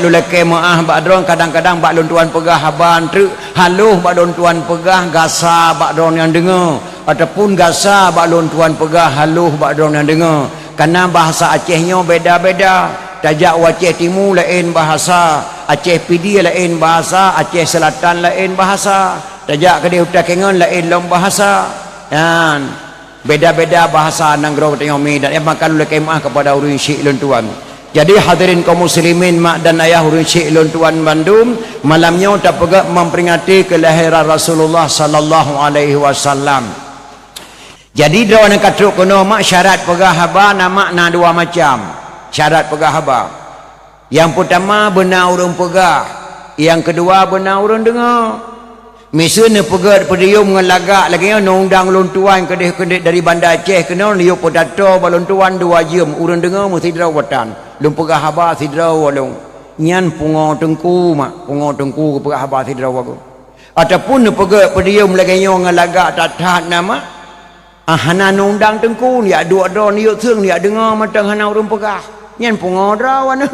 lu leke maah bak drone kadang-kadang bak lun tuan pegah haban truk haluh bak lun tuan pegah gasa bak drone yang dengar ataupun gasa bak lun tuan pegah haluh bak drone yang dengar karena bahasa Acehnya beda-beda. Tajak Aceh Timur lain bahasa, Aceh Pidi lain bahasa, Aceh Selatan lain bahasa, tajak Kedai Hutan Kengon lain long bahasa. Dan beda-beda bahasa nang grau tengok mi dan makan lu kemah kepada urun syik lun tuan. Jadi hadirin kaum muslimin mak dan ayah urun syik lun tuan Bandung, malamnya tak pegak memperingati kelahiran Rasulullah sallallahu alaihi wasallam. Jadi dia nak katruk kono mak syarat pegah haba nama na dua macam. Syarat pegah haba. Yang pertama benar urun pegah, yang kedua benar urun dengar. Misalnya pegah pedium ngelagak lagi undang lun tuan kedek dari Bandar Aceh kena liuk potato balon tuan 2 jam urun dengar mesti drawatan. Lun pegah haba sidraw walung. Nyan pungo tengku mak, pungo tengku pegah haba sidraw aku. Ataupun pegah pedium lagi ngelagak tatat nama hana undang tengku ni dua don liuk thung ni dengar matang hana urun pegah. Nyan pungo drawan.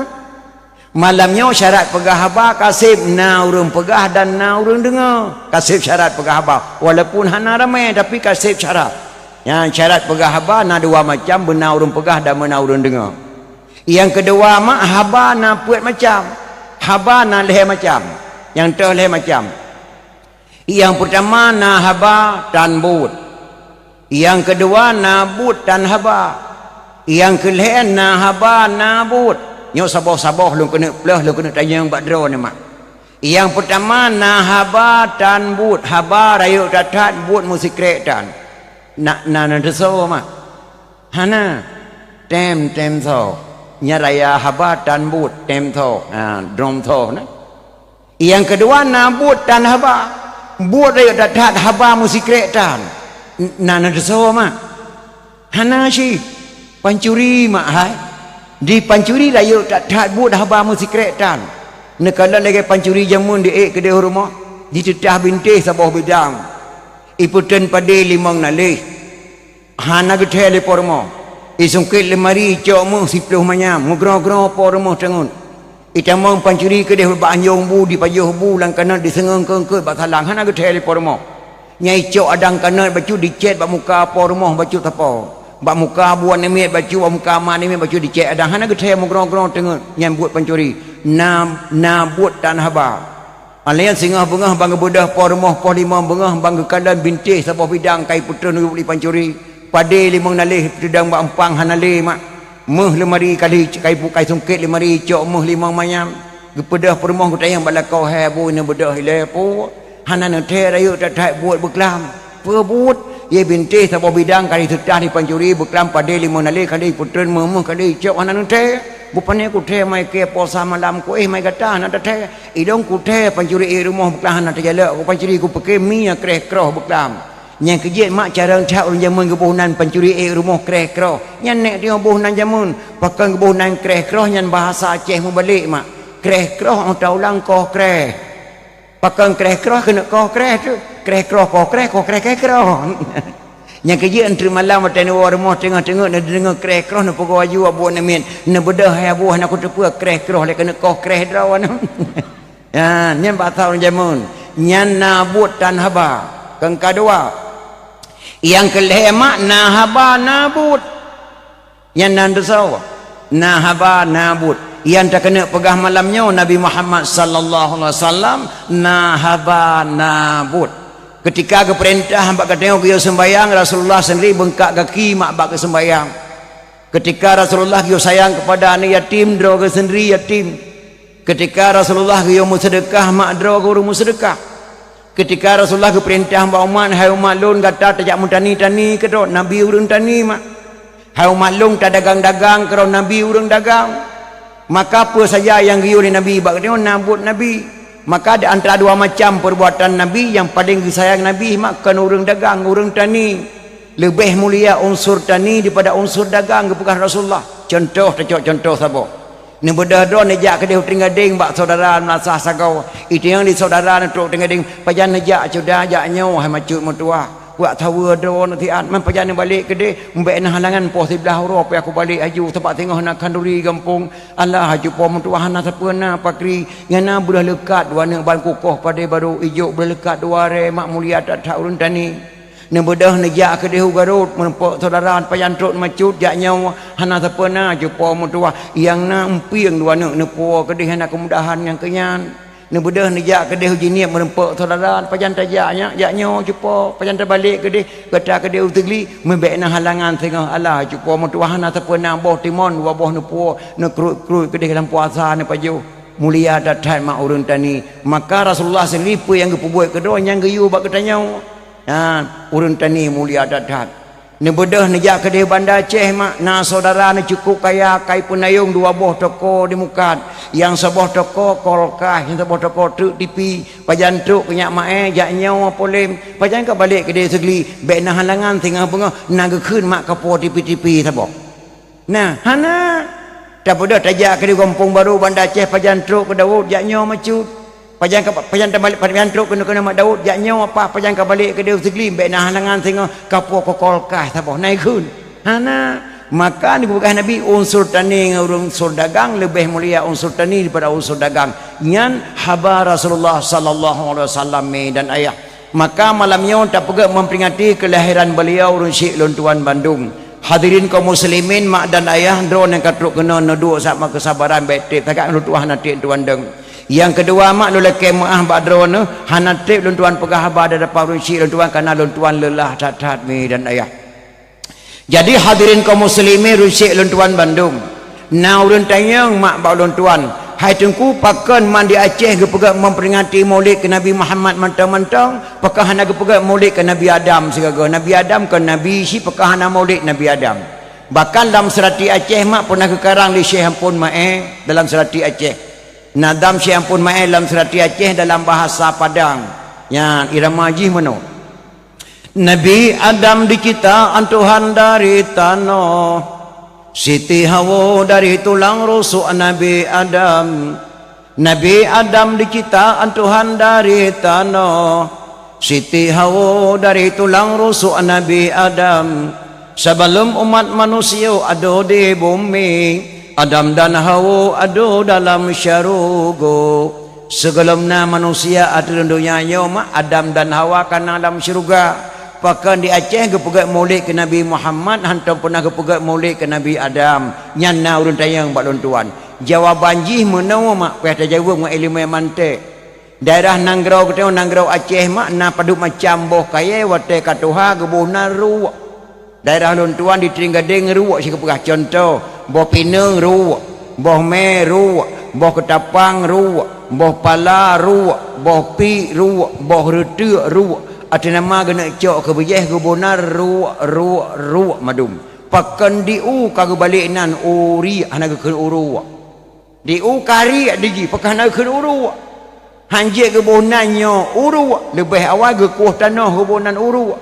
Malamnya syarat pegah haba kasib na urun pegah dan na urun dengar. Kasib syarat pegah haba walaupun hana ramai tapi kasib syarat. Yang syarat pegah haba na dua macam benar urun pegah dan benar urun dengar. Yang kedua mak haba na puat macam, haba na leh macam. Yang terleh macam. Yang pertama na haba dan but. Yang kedua na but dan haba. Yang kelih na haba na but. Nyo saboh-saboh lu kena pelah lu kena tanya yang badro ni mak. Yang pertama na haba tan but, haba rayu tatat but musikrek tan. Na deso mak. Hana tem so. Nya raya haba tan but tem tho. Drom tho na. Yang kedua na but tan haba. But rayu tatat haba musikrek tan. Na deso mak. Hana si pancuri mak hai. Di pancuri rayu tak buat haba musikretan. Nekala lagi pancuri jamun di kedai rumah. Di tetah bintih sabah bidang. Iputan pada limang nalih. Hana gethe le pormo. Isungkit lemari cok mu sipluh manyam. Ngugro-gro pormo tengun. Itamang pancuri kedai banjong bu di pajuh bu lang kana disengeng kengke bak salang hana gethe le pormo. Nyai cok adang kana baju dicet bak muka pormo baju tapo. Bak muka buat nemit baju bak muka mak nemit baju dicek ada hana gethe mugrong-grong tengok nyam buat pancuri na buat tan haba alian singah bengah bang bedah pormoh poh limang bengah bang kadan bintih sabah bidang kai putra nu beli pancuri pade limang nalih pedang bak empang hanale mak meh lemari kali kai bukai sungkit lemari cok meh limang mayam gepedah pormoh kutayang balakau habu ne bedah lepo hana ne the rayu tak buat beklam pebut ye bintih sabah bidang kali tetah di pancuri beklam pada lima nalih kali putren memuh kali cok hana nte bupane ku the mai ke posa malam ku mai kata hana the idong ku the pancuri rumah beklam hana terjala ku pancuri ku peke mi kreh kroh beklam nyang kejit mak carang cak urang jamun kebunan pancuri rumah kreh kroh nyan nek dia bunan jamun pakan kebunan kreh kroh nyan bahasa Aceh mu balik mak kreh kroh tau lang koh kreh pakan kreh kroh kena koh kreh tu kreh kroh koh kreh kroh yang kerja antri malam atau ni rumah tengah-tengah nak dengar kreh kroh nak pukul waju abu namin nak bedah hai abu nak kutepua kreh kroh lek kena koh kreh drawan ya nyan batal jamun nyan nabut tan haba kang kedua yang kelemak na haba nabut yang nandusau na haba nabut yang tak kena pegah malamnya Nabi Muhammad sallallahu alaihi wasallam na haba nabut. Ketika ke perintah hamba tengok dia sembahyang Rasulullah sendiri bengkak kaki mak bak ke sembahyang. Ketika Rasulullah dia sayang kepada anak yatim dro ke sendiri yatim. Ketika Rasulullah dia mau sedekah mak dro ke rumah sedekah. Ketika Rasulullah ke perintah hamba Umar hai Umar lun kata tajak tani ke dro Nabi urang tani mak. Hai Umar lun tak dagang-dagang ke Nabi urang dagang. Maka apa saja yang giu ni Nabi bak tengok nabut Nabi. Maka ada antara dua macam perbuatan Nabi yang paling disayang Nabi makan urang dagang, urang tani. Lebih mulia unsur tani daripada unsur dagang kepada Rasulullah. Contoh siapa? Ni bedah do ni jak kedai tinggading bak saudara nasah sagau. Itu yang di saudara nak tinggading pajan nejak sudah jaknya hai macut mutua. buat tahu ada nanti man perjalanan balik ke dia mbak nak halangan poh sebelah Eropah aku balik aju tempat tengah nak kanduri kampung Allah aju poh mentuahan nak sepena pakri ngana budah lekat dua nak ban kukuh pada baru ijuk budah lekat dua re mak mulia tak urun tani ne bedah nejak ke dia Garut menepuk saudara payantrut macut jaknya hana sepena aju poh mentuah yang nak empiang dua nak nepo ke dia nak kemudahan yang kenyan ni bedah ni jak ke dia jinia merempuk saudara pajan tajaknya jaknya cupa pajan terbalik ke dia kata ke dia utigli membekna halangan tengah Allah cupa mentuahan ataupun nang boh timon wa boh nupu ne krut ke dia dalam puasa ne paju mulia datat mak urun tani maka Rasulullah sendiri yang gepubuat kedua yang geyu bak ketanya urun tani mulia datat ni bedah ni jak ke dia Banda Aceh mak na saudara ni cukup kaya kai penayung dua boh toko di mukat yang sebuah toko kolkah yang sebuah toko truk tipi pajan truk kenyak mae jak nyawa polem pajan ka balik ke dia segli bek na halangan tengah bunga naga keun mak kapo tipi-tipi sabok nah hana tak pada tajak ke dia kampung baru Banda Aceh pajan truk ke Daud jak nyawa macut pajan balik pajan truk kena mak Daud jak nyawa apa pajan ka balik ke dia segli bek na halangan tengah kapo kolkah sabok naik keun hana maka ni bukan Nabi unsur tani unsur dagang lebih mulia unsur tani daripada unsur dagang nyan haba Rasulullah sallallahu alaihi wasallam dan ayah maka malamnya tak pegak memperingati kelahiran beliau Syekh Luntuan Bandung hadirin kaum muslimin mak dan ayah drone yang katruk kena neduk sama kesabaran betik takak lutuah nanti tuan deng yang kedua mak lelaki maah badrone hanatip Luntuan pegah haba ada dapat Syekh Luntuan karena Luntuan lelah tat mi dan ayah. Jadi hadirin kaum muslimin Syekh Luntuan Bandung. Nah urun tanyang mak bau Luntuan. Hai tengku pakan man di Aceh gepegak memperingati Maulid ke Nabi Muhammad mentang-mentang pakahana gepegak Maulid ke Nabi Adam segaga. Nabi Adam ke Nabi si pakahana Maulid Nabi Adam. Bahkan dalam serati Aceh mak pernah kekarang di Syekh Ampun Mae dalam serati Aceh. Nadam Syekh Ampun Mae dalam serati Aceh dalam bahasa Padang. Yang irama jih mano. Nabi Adam diciptaan Tuhan dari tanah Siti Hawa dari tulang rusuk Nabi Adam Nabi Adam diciptaan Tuhan dari tanah Siti Hawa dari tulang rusuk Nabi Adam Sebelum umat manusia ada di bumi Adam dan Hawa ada dalam syurga Sebelumnya manusia ada di dunia mak Adam dan Hawa kan dalam syurga Pakan di Aceh gepegak Maulid ke Nabi Muhammad hantar pernah gepegak Maulid ke Nabi Adam nyana urun tayang bak Luntuan jawaban jih menawa mak kuih tajawab dengan ilmu mantik daerah Nanggrau ketemu Nanggrau Aceh mak na paduk macam boh kaya wate katuha gebuh naru daerah Luntuan di Teringgading ruak si gepegah contoh boh Pinang ruak boh Me ruak boh Ketapang ruak boh Pala ruak boh Pi ruak boh Retu ruak ada nama kena cok ke bejeh ke bonar ruak madum pakan diu kagak balik nan uri anak ke uru diu kari digi pakan nak ke uru hanjek ke bonannya uru lebih awal ke kuah tanah ke bonan uru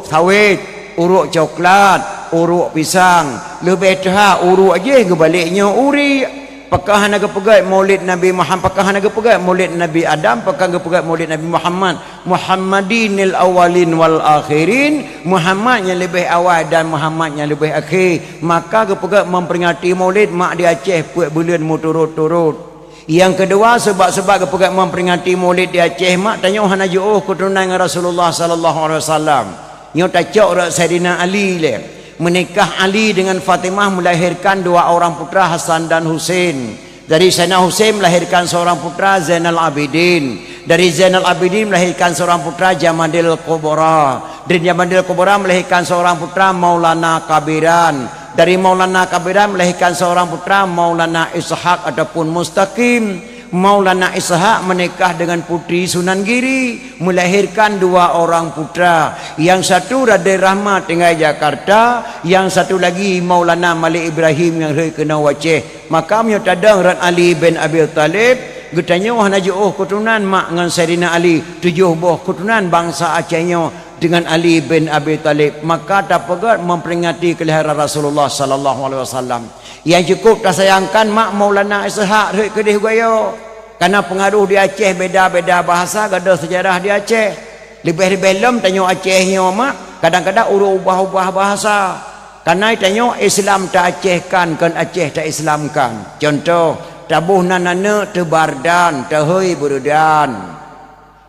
sawit uru coklat uru pisang lebih dah uru aja ke baliknya uri Pakah nak pegat Maulid Nabi Muhammad, pakah nak pegat Maulid Nabi Adam, pakah nak pegat Maulid Nabi Muhammad. Muhammadinil awalin wal akhirin, Muhammad yang lebih awal dan Muhammad yang lebih akhir. Maka kepegat memperingati Maulid mak di Aceh puak bulan turut-turut. Yang kedua sebab-sebab kepegat memperingati Maulid di Aceh mak tanya hana jauh keturunan Rasulullah sallallahu alaihi wasallam. Nyo tacok rak Saidina Ali le. Menikah Ali dengan Fatimah melahirkan dua orang putra Hasan dan Husain. Dari Sayyidina Husain melahirkan seorang putra Zainal Abidin. Dari Zainal Abidin melahirkan seorang putra Jamadil Kubra. Dari Jamadil Kubra melahirkan seorang putra Maulana Kabiran. Dari Maulana Kabiran melahirkan seorang putra Maulana Ishaq ataupun Mustaqim. Maulana Ishaq menikah dengan putri Sunan Giri, melahirkan dua orang putra. Yang satu Raden Rahmat tinggal Jakarta, yang satu lagi Maulana Malik Ibrahim yang kena Aceh. Maka menyatadang Ran Ali bin Abi Talib getanya wah najuh keturunan mak dengan Sayyidina Ali, 7 buah keturunan bangsa Acehnya dengan Ali bin Abi Talib. Maka tak pegat memperingati kelahiran Rasulullah sallallahu alaihi wasallam. Yang cukup tak sayangkan mak Maulana Ishaq rek kedih gayo. Karena pengaruh di Aceh beda-beda bahasa, ada sejarah di Aceh. Lebih-lebih lem tanya Acehnya mak kadang-kadang ubah-ubah bahasa. Karena tanya Islam tak Acehkan kan Aceh tak Islamkan. Contoh tabuh nanana te Bardan te Hei Burudan.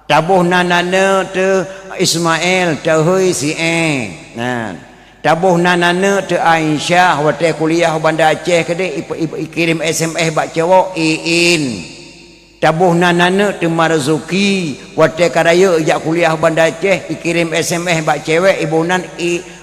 Tabuh nanana te Ismail te Hei Si'e. Nah, tabuh nanana te Aisyah wate kuliah bandar Aceh kede kirim SMS bak cewek Iin. Tabuh nanana te Marzuki wate karaya jak kuliah bandar Aceh kirim SMS bak cewek ibunan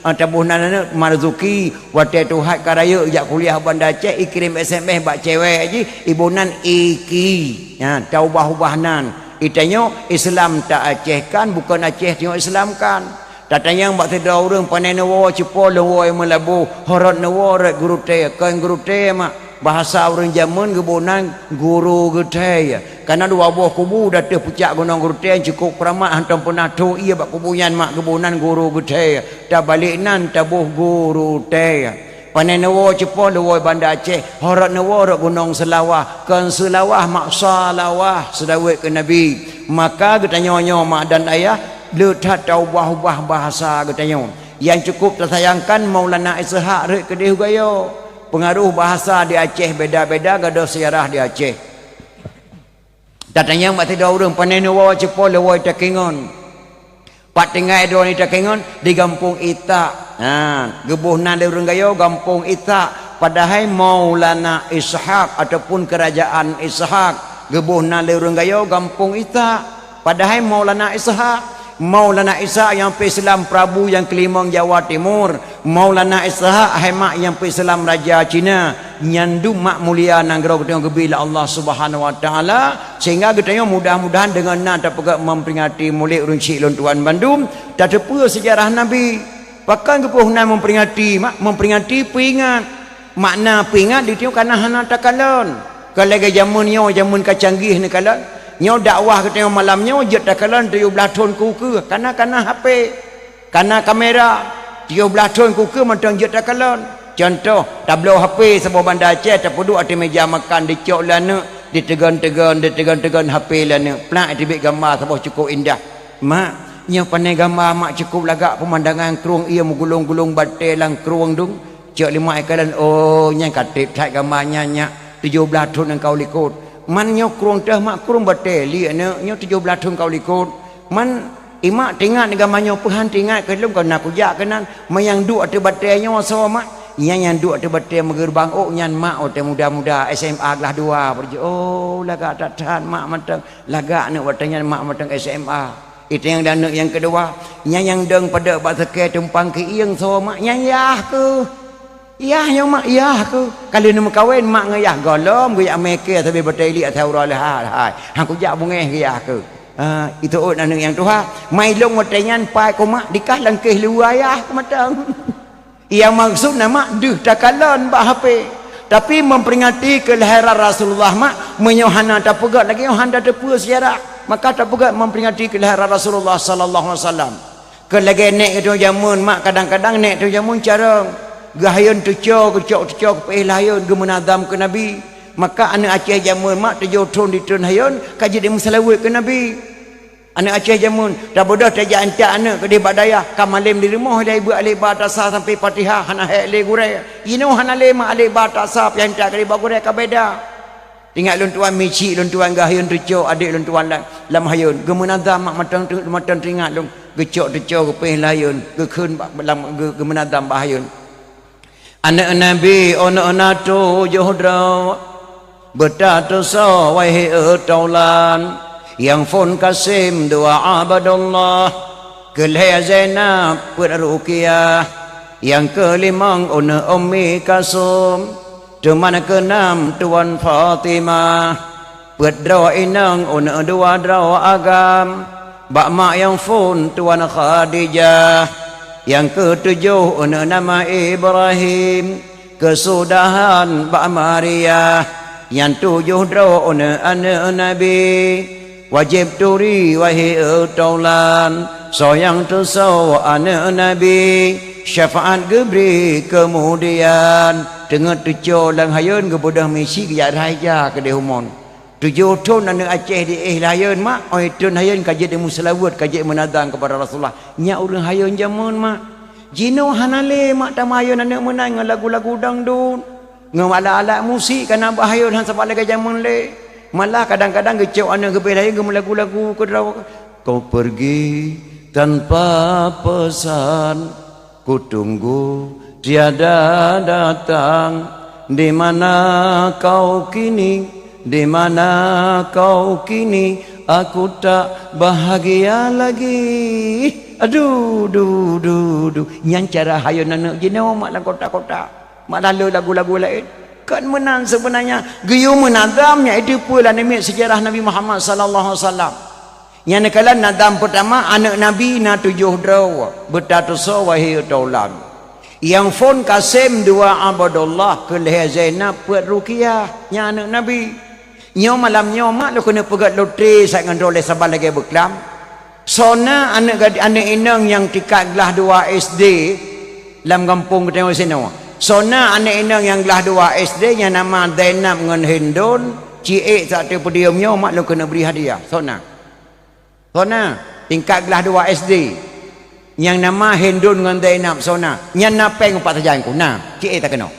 tabuh nanana Marzuki wate tuhat karaya jak kuliah bandar Aceh kirim SMS bak cewek aji ibunan Iki. Ya, taubah-ubahnan. Itanya Islam tak Acehkan bukan Aceh tengok Islamkan. Tatanya bak tidak orang panai nawa cepo lawa yang melabu horat nawa rat guru te kan guru te mak bahasa orang zaman gebunan guru gede. Karena dua buah kubu dah te pucak gunung guru te cukup keramat hantam pernah tu ia bak kubuyan mak gebunan guru gede. Tak balik nan tabuh guru te. Panai nawa cepo lawa bandar Aceh horat nawa rat gunung Selawah kan Selawah mak salawah sedawet ke Nabi. Maka getanya mak dan ayah letak taubah-ubah bahasa katanya. Yang cukup tersayangkan Maulana Ishaq rek kedih gayo. Pengaruh bahasa di Aceh beda-beda gaduh sejarah di Aceh. Katanya mak tidak urang panai nawa cepo lewai takingon. Pak tinggal do ni takingon di Kampung Ita. Ha, gebuhnan di urang gayo Kampung Ita. Padahal Maulana Ishaq ataupun kerajaan Ishaq gebuhnan di urang gayo Kampung Ita. Padahal Maulana Ishaq yang Islam Prabu yang kelimang Jawa Timur. Maulana Ishaq hemak yang Islam Raja Cina. Nyandu mak mulia nanggro ketengah gebila Allah Subhanahu Wa Taala. Sehingga ketengah mudah-mudahan dengan nak dapat memperingati mulik runcik lontuan Bandung. Tak terpua sejarah Nabi. Bahkan kepuhunan memperingati peringat. Makna peringat ditengok karena hana takalon. Kalau zamannya zaman kacanggih ni kalon. Nyo dakwah ketengah malamnya jet takalan 17 tahun ku karena HP karena kamera 17 tahun ku mentang jet takalan. Contoh tablo HP sebuah bandar Aceh terpuduk atas meja makan dicok lana ditegan HP lana plak dibik gambar sebuah cukup indah. Mak nyo pandai gambar mak cukup lagak pemandangan keruang ia menggulung-gulung batai lang keruang dung cok 5 ekalan oh nyang katip tak gambarnya nyak 17 tahun engkau likut. Man nyo kurung teh mak kurung bateli ane nyo 17 tahun kau likut. Man imak tingat dengan manyo pehan tingat ke lum kau nak kujak kenan mayang duk ate batai nyo so mak yang duk ate batai megerbang oh nyan mak ote muda-muda SMA kelas 2 pergi oh lagak tak tahan mak matang lagak nak watanya mak matang SMA. Itu yang dan yang kedua yang deng pada bahasa ke tumpang ke ieng so mak nyayah ke iya yang mak iya ke kalau nak kahwin mak ngayah golom goyak meke tapi berteli atau uralah hai hang kujak bungeh gaya ke itu ot yang tuha mai long watenyan pai ko mak dikah langkeh luar ayah ke matang yang maksud nama duh takalon ba HP tapi memperingati kelahiran Rasulullah mak menyohana tak pegat lagi handa tepu sejarah maka tak pegat memperingati kelahiran Rasulullah sallallahu alaihi wasallam ke lagi nek itu jamun mak kadang-kadang nek itu jamun cara gahayun tucok pehilayun gemenadam ke Nabi. Maka anak Aceh jamun mak terjotun di tun hayun kaji di musalawat ke Nabi. Anak Aceh jamun dah bodoh terjak antak anak ke di badaya kamalim di rumah dia ibu alih batasa sampai Fatihah hana hele gurai. Ino hana lema alih batasa yang tak ke di bagure ka beda. Tinggal luntuan mici luntuan gahayun tucok adik luntuan lam hayun gemenadam mak matang teringat lung gecok tucok pehilayun gekun lam gemenadam bahayun. Anak Nabi anak tu johdra betatu so wahai taulan yang fon kasim dua abadullah kelih Zainab Ruqyah yang kelimang ummi Kasum teman keenam tuan Fatimah pedra inang dua dra agam bak mak yang fon tuan Khadijah yang ketujuh nama Ibrahim kesudahan Mbak Maria yang 7 doa anak Nabi wajib turi wahai taulan soyang tu so anak Nabi syafaat gebri kemudian tengah tujuh lang hayun kebudah misi ke raja ke dehumon 7 tahun anak Aceh di layan mak, oi tun hayan kaji di musalawat, kaji menadang kepada Rasulullah. Nya urang hayan jamun mak. Jino hanale mak tamayon anak menang dengan lagu-lagu dangdut. Ngam alat-alat musik kana bahayon han sebab lagi jamun le. Malah kadang-kadang gecok anak ke layan ke lagu-lagu ke kau pergi tanpa pesan, ku tunggu tiada datang. Di mana kau kini, di mana kau kini, aku tak bahagia lagi. Aduh, yang cara hayun anak jino mak dalam kota-kota, mak lalu lagu-lagu lain. Kan menang sebenarnya gayu menadamnya itu pula nimit sejarah Nabi Muhammad sallallahu alaihi wasallam. Yang nakalan nadam pertama anak Nabi na 7 draw bertatuso wahai taulan. Yang phone Kasim dua Abdullah ke Leher Zainab buat ruqyah nya anak Nabi. Nyo malam nyo mak lu kena pegat loteri sat ngan roleh sabar lagi berkelam. Sona anak inang yang tikat gelah 2 SD dalam kampung ke tengok sini. Sona anak inang yang gelah 2 SD yang nama Zainab ngan Hindun, ciek tak ada pediamnya mak lu kena beri hadiah. Sona tingkat gelah 2 SD. Yang nama Hindun dengan Zainab sona yang napeng empat saja aku nah cik tak kena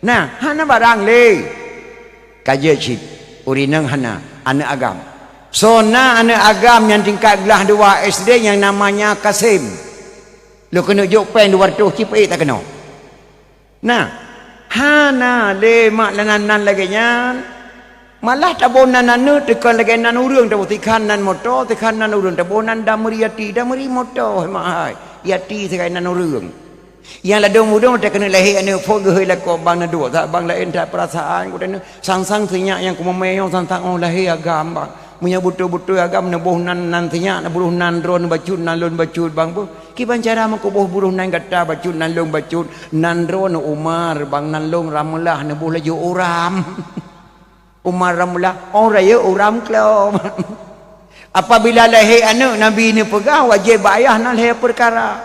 nah hana barang le kaje cik urinang hana anak agam sona anak agam yang tingkat gelah 2 SD yang namanya Kasim lu kena jok pen 200 cik tak kena nah hana le mak lananan lagi nyan malah tabonan anu tekan lagi nan urang tabu tikan nan motor tikan nan urang tabonan damri motor mahai yati sekai nan urang yang ladong mudong tak kena lahir anu fo gehoi la ko bang na dua tak bang lain tak perasaan ko dan sang-sang tinyak yang ku memeyong sang-sang oh lahir agam bang punya butuh-butuh agam na boh nan tinyak na buruh nan dron bacut nan lon bacut bang bu ki bancara ma ko boh buruh nan gata bacut nan long bacut nan dron Umar bang nan long ramlah na boh laju uram Umar Ramlah orang ya orang kelom. Apabila lahir anak Nabi ni pegang wajib bayar nak lahir perkara.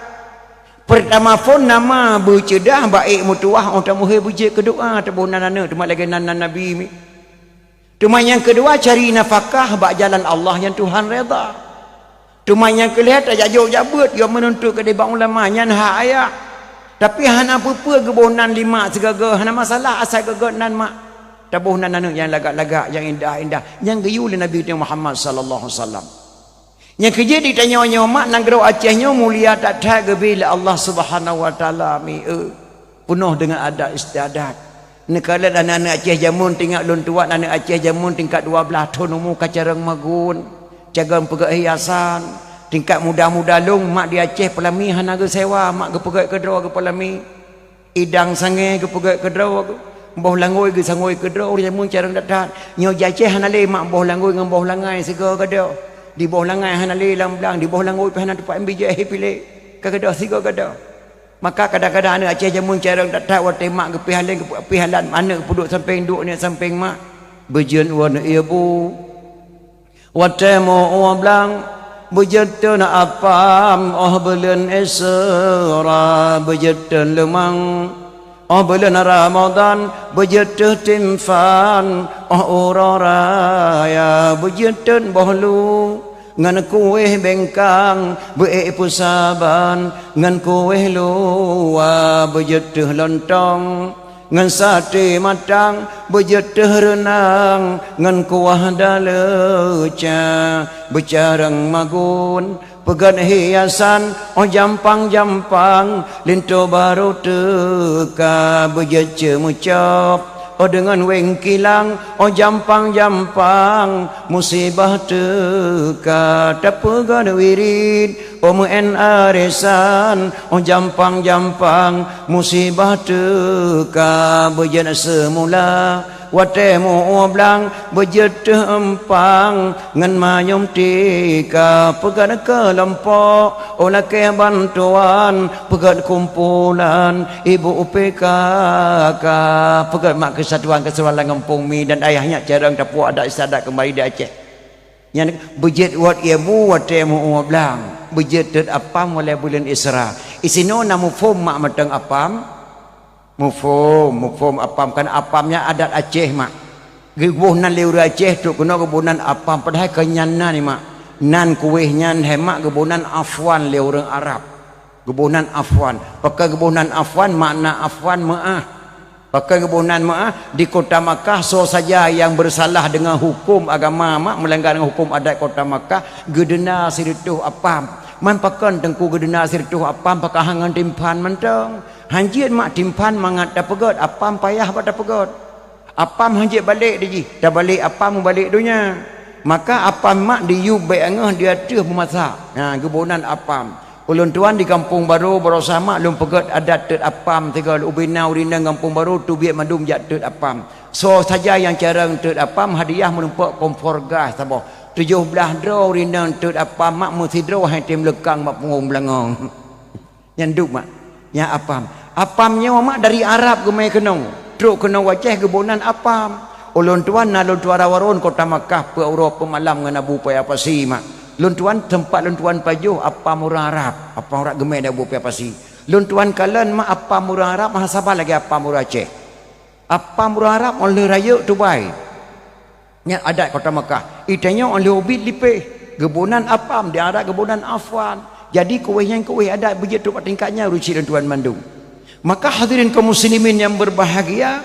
Pertama pun nama bercedah baik mutuah orang muhir bujik kedua tabunan anak cuma lagi nan Nabi ni. Cuma yang kedua cari nafkah bak jalan Allah yang Tuhan redha. Cuma yang kelihatan jauh jabut dia menuntut ke debat ulama yang hak ayat. Tapi hana apa-apa kebonan 5 segaga hana masalah asal kegonan mak. Tabuhan anak yang lagak-lagak, yang indah-indah, yang gayu oleh Nabi Muhammad sallallahu alaihi wasallam. Yang kerja ditanya mak nang gerau Acehnya mulia tak tak bila Allah Subhanahu wa taala mi penuh dengan adat istiadat. Nekala anak-anak Aceh jamun tinggal lun tuat anak Aceh jamun tingkat 12 tahun umur kacarang magun, jaga pegat hiasan, tingkat muda-muda long mak di Aceh pelami hanaga sewa, mak ke pegat kedro ke pelami. Idang sange ke pegat kedro ke boh langoi ke sangoi ke dro dia mun carang datat nyo Aceh hanale mak boh langoi ngam boh langai sega kada di boh langai hanale lamblang di boh langoi pe hana tempat mbije pilih kada sega kada maka kadang-kadang anak Aceh jamun carang datat wa temak ke pihalan anak puduk samping duk ni samping mak bejen wan ibu wa temo blang bejetun apam belen esra bejetun lemang bulan Ramadan berjetuh timfan uraraya berjetuh bohlu ngan kuih bengkang pusaban ngan kuih luwa berjetuh lontong ngan sate matang berjetuh renang ngan kuah daleca bercarang magun pegan hiasan jampang-jampang linto baru teka berjeje mucap dengan weng kilang jampang-jampang musibah teka tak pegan wirid muen arisan jampang-jampang musibah teka berjana semula watemu blang berjetuh empang ngan mayum tika pegan kelompok olah ke bantuan pegan kumpulan ibu PKK pegan mak kesatuan kampung mi dan ayahnya jarang dapat ada istiadat kembali di Aceh yang berjet wat ibu watemu blang berjetuh apam oleh bulan Isra isino namu fom mak matang apam mufum apam kan apamnya adat Aceh mak Gebunan liur Aceh tu kena gebunan apa padahal kenyana ni mak. Nan kuihnya hemat gebunan Afwan liur orang Arab. Gebunan Afwan. Pakai gebunan Afwan makna Afwan maah. Pakai gebunan maah di kota Makkah so saja yang bersalah dengan hukum agama mak melanggar dengan hukum adat kota Makkah gedena sirituh apam. Man pakan tengku gedena sirituh apam pakai hangan timpan mentang. Hanjit mak timpan mangat dah pegot apam payah pada pegot. Apam hanjit balik dia dah balik apam balik dunia. Maka apam mak diu baik angah dia tuh memasak. Gebunan apam. Ulun tuan di kampung baru bersama lum pegot adat tet apam tegal ubina urina kampung baru tu biak mandum jat tet apam. So saja yang cara tet apam hadiah menumpak kompor gas sabah. 17 draw urina tet apam mak mesti draw hai tim lekang mak pungong belangong. Yang duk mak. Yang apam. Apamnya mak dari Arab gemai kenong. Truk kena wajah gebunan apam. Ulun tuan na lun tuan rawarun kota Makkah pe Eropah malam dengan Abu Paya Pasi mak. Lun tuan tempat lun tuan pajuh apam orang Arab. Apam orang gemai dah Abu Paya Pasi. Lun tuan kalan mak apam orang Arab mah sabar lagi apam orang Aceh. Apam orang Arab oleh raya Dubai. Nya adat kota Makkah. Itanya oleh ubit lipih. Gebunan apam di Arab gebunan Afwan. Jadi kuih yang kuih adat begitu tingkatnya ruci lun tuan mandung. Maka hadirin kaum muslimin yang berbahagia,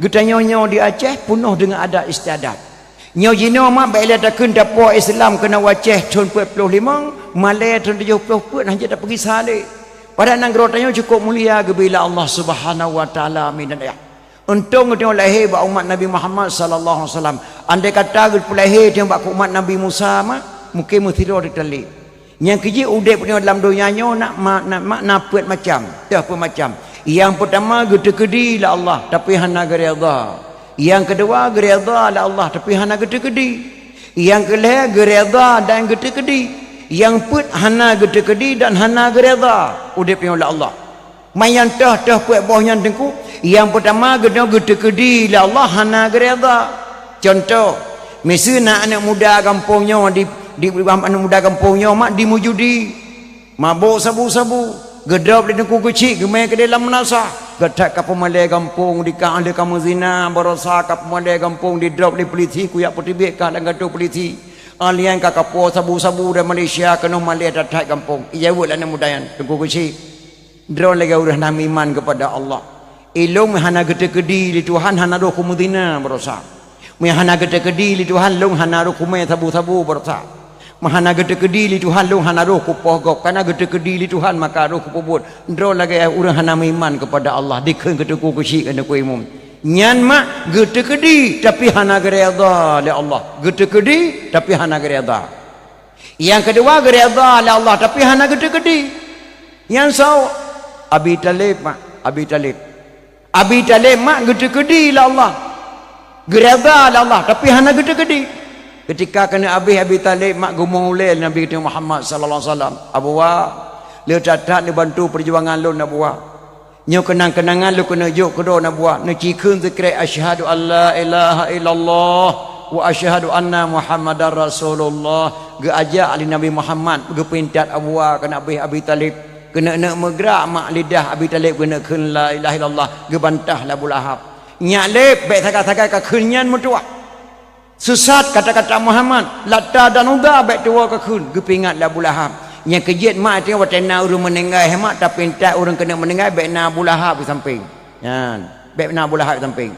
getanya-nya di Aceh penuh dengan adat istiadat. Nyo jino mak baiklah takun dapo Islam kena waceh tahun 45, Malay tahun 70 pun hanya dah pergi salik. Pada nang gerotanya cukup mulia gebila Allah Subhanahu wa taala minan ya. Untung dia lahir ba umat Nabi Muhammad sallallahu alaihi wasallam. Andai kata gel lahir dia ba umat Nabi Musa mak, mungkin mutiro ditali. Yang keji udep dia dalam dunianya nak napet macam, dah pun macam. Yang pertama gede-gede lah Allah tapi hana gereda. Yang kedua gereda lah Allah tapi hana gede-gede. Yang kelih gereda dan gede-gede. Yang put hana gede-gede dan hana gereda. Udep yang lah Allah. Mayan tah put bawahnya tengku. Yang pertama gede-gede lah Allah hana gereda. Contoh, misalnya anak muda kampungnya di anak muda kampungnya mak dimujudi. Mabuk sabu-sabu. Gedap di tengku kecil gemai ke dalam menasah gedak ke pemalai kampung di kang ada kamu zina berasa ke pemalai kampung di drop di polisi kuyak potibik kah dan gaduh polisi alian ka kapo sabu-sabu dari Malaysia kena malai datai kampung ijawut lah mudayan tengku kecil drone lagi udah nama iman kepada Allah ilmu hana gede-gede di Tuhan hana roh kumudina berasa hana gede-gede di Tuhan long hana roh kumai sabu-sabu berasa mahana gede-gede li Tuhan lu hana roh kupogok karena gede-gede li Tuhan maka roh kupobot ndro lagi urang hana iman kepada Allah dikeun keteku kusi kana ku imum nyan mak gede-gede tapi hana gereda li Allah gede-gede tapi hana gereda yang kedua gereda li Allah tapi hana gede-gede yang sau Abi Talib mak Abi Talib mak gede-gede li Allah gereda li Allah tapi hana gede-gede. Ketika kena Abi Talib mak gumung ulil Nabi kita Muhammad sallallahu alaihi wasallam. Abu Wa, lu catat lu bantu perjuangan lu Abu Wa. Nyo kenang-kenangan lu kena juk kedo Abu Wa. Ne cikun zikir asyhadu alla ilaha illallah wa asyhadu anna Muhammadar Rasulullah. Ge ajak ali Nabi Muhammad ge pintat Abu Wa kena Abi Talib. Kena nak megrak mak lidah Abi Talib kena kun la ilaha illallah ge bantah Abu Lahab. Nyak lep baik sakai-sakai ka kunyan mutuah. Sesat kata-kata Muhammad lata dan uda baik tua ke kun gepingat la Abu Lahab yang kejit mak tengok watena urang menengai hemat tapi tak urang kena menengai baik na Abu Lahab di samping kan baik na Abu Lahab di samping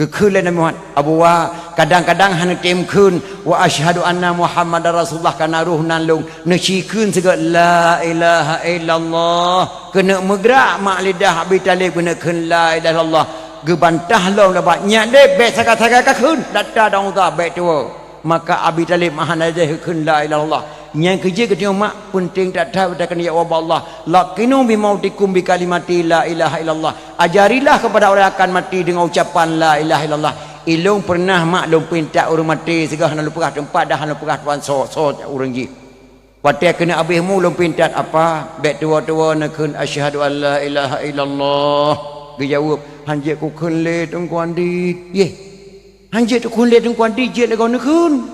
gekun Nabi Muhammad Abu Wa kadang-kadang hana tim kun wa asyhadu anna Muhammadar Rasulullah kana ruh nan long necikun segala la ilaha illallah kena megrak mak lidah Abi Talib kena kun la ilaha illallah gebantah long lebat nyak dep baik sakai-sakai ka kun data dong ta baik tua maka Abi Talib mahana je kun la ilaha illallah yang kerja ketemu mak penting tak tahu dah kena jawab Allah laqinu bi mautikum bi kalimati la ilaha illallah ajarilah kepada orang akan mati dengan ucapan la ilaha illallah ilung pernah mak long pinta orang mati segala lu perah tempat dah lu perah tuan so orang ji patai kena habis mu long pinta apa baik tua-tua nak kun asyhadu an la ilaha illallah dia jawab hanjit ku kun le tengku andi ye hanjit tu kun le tengku andi je le kau nak kun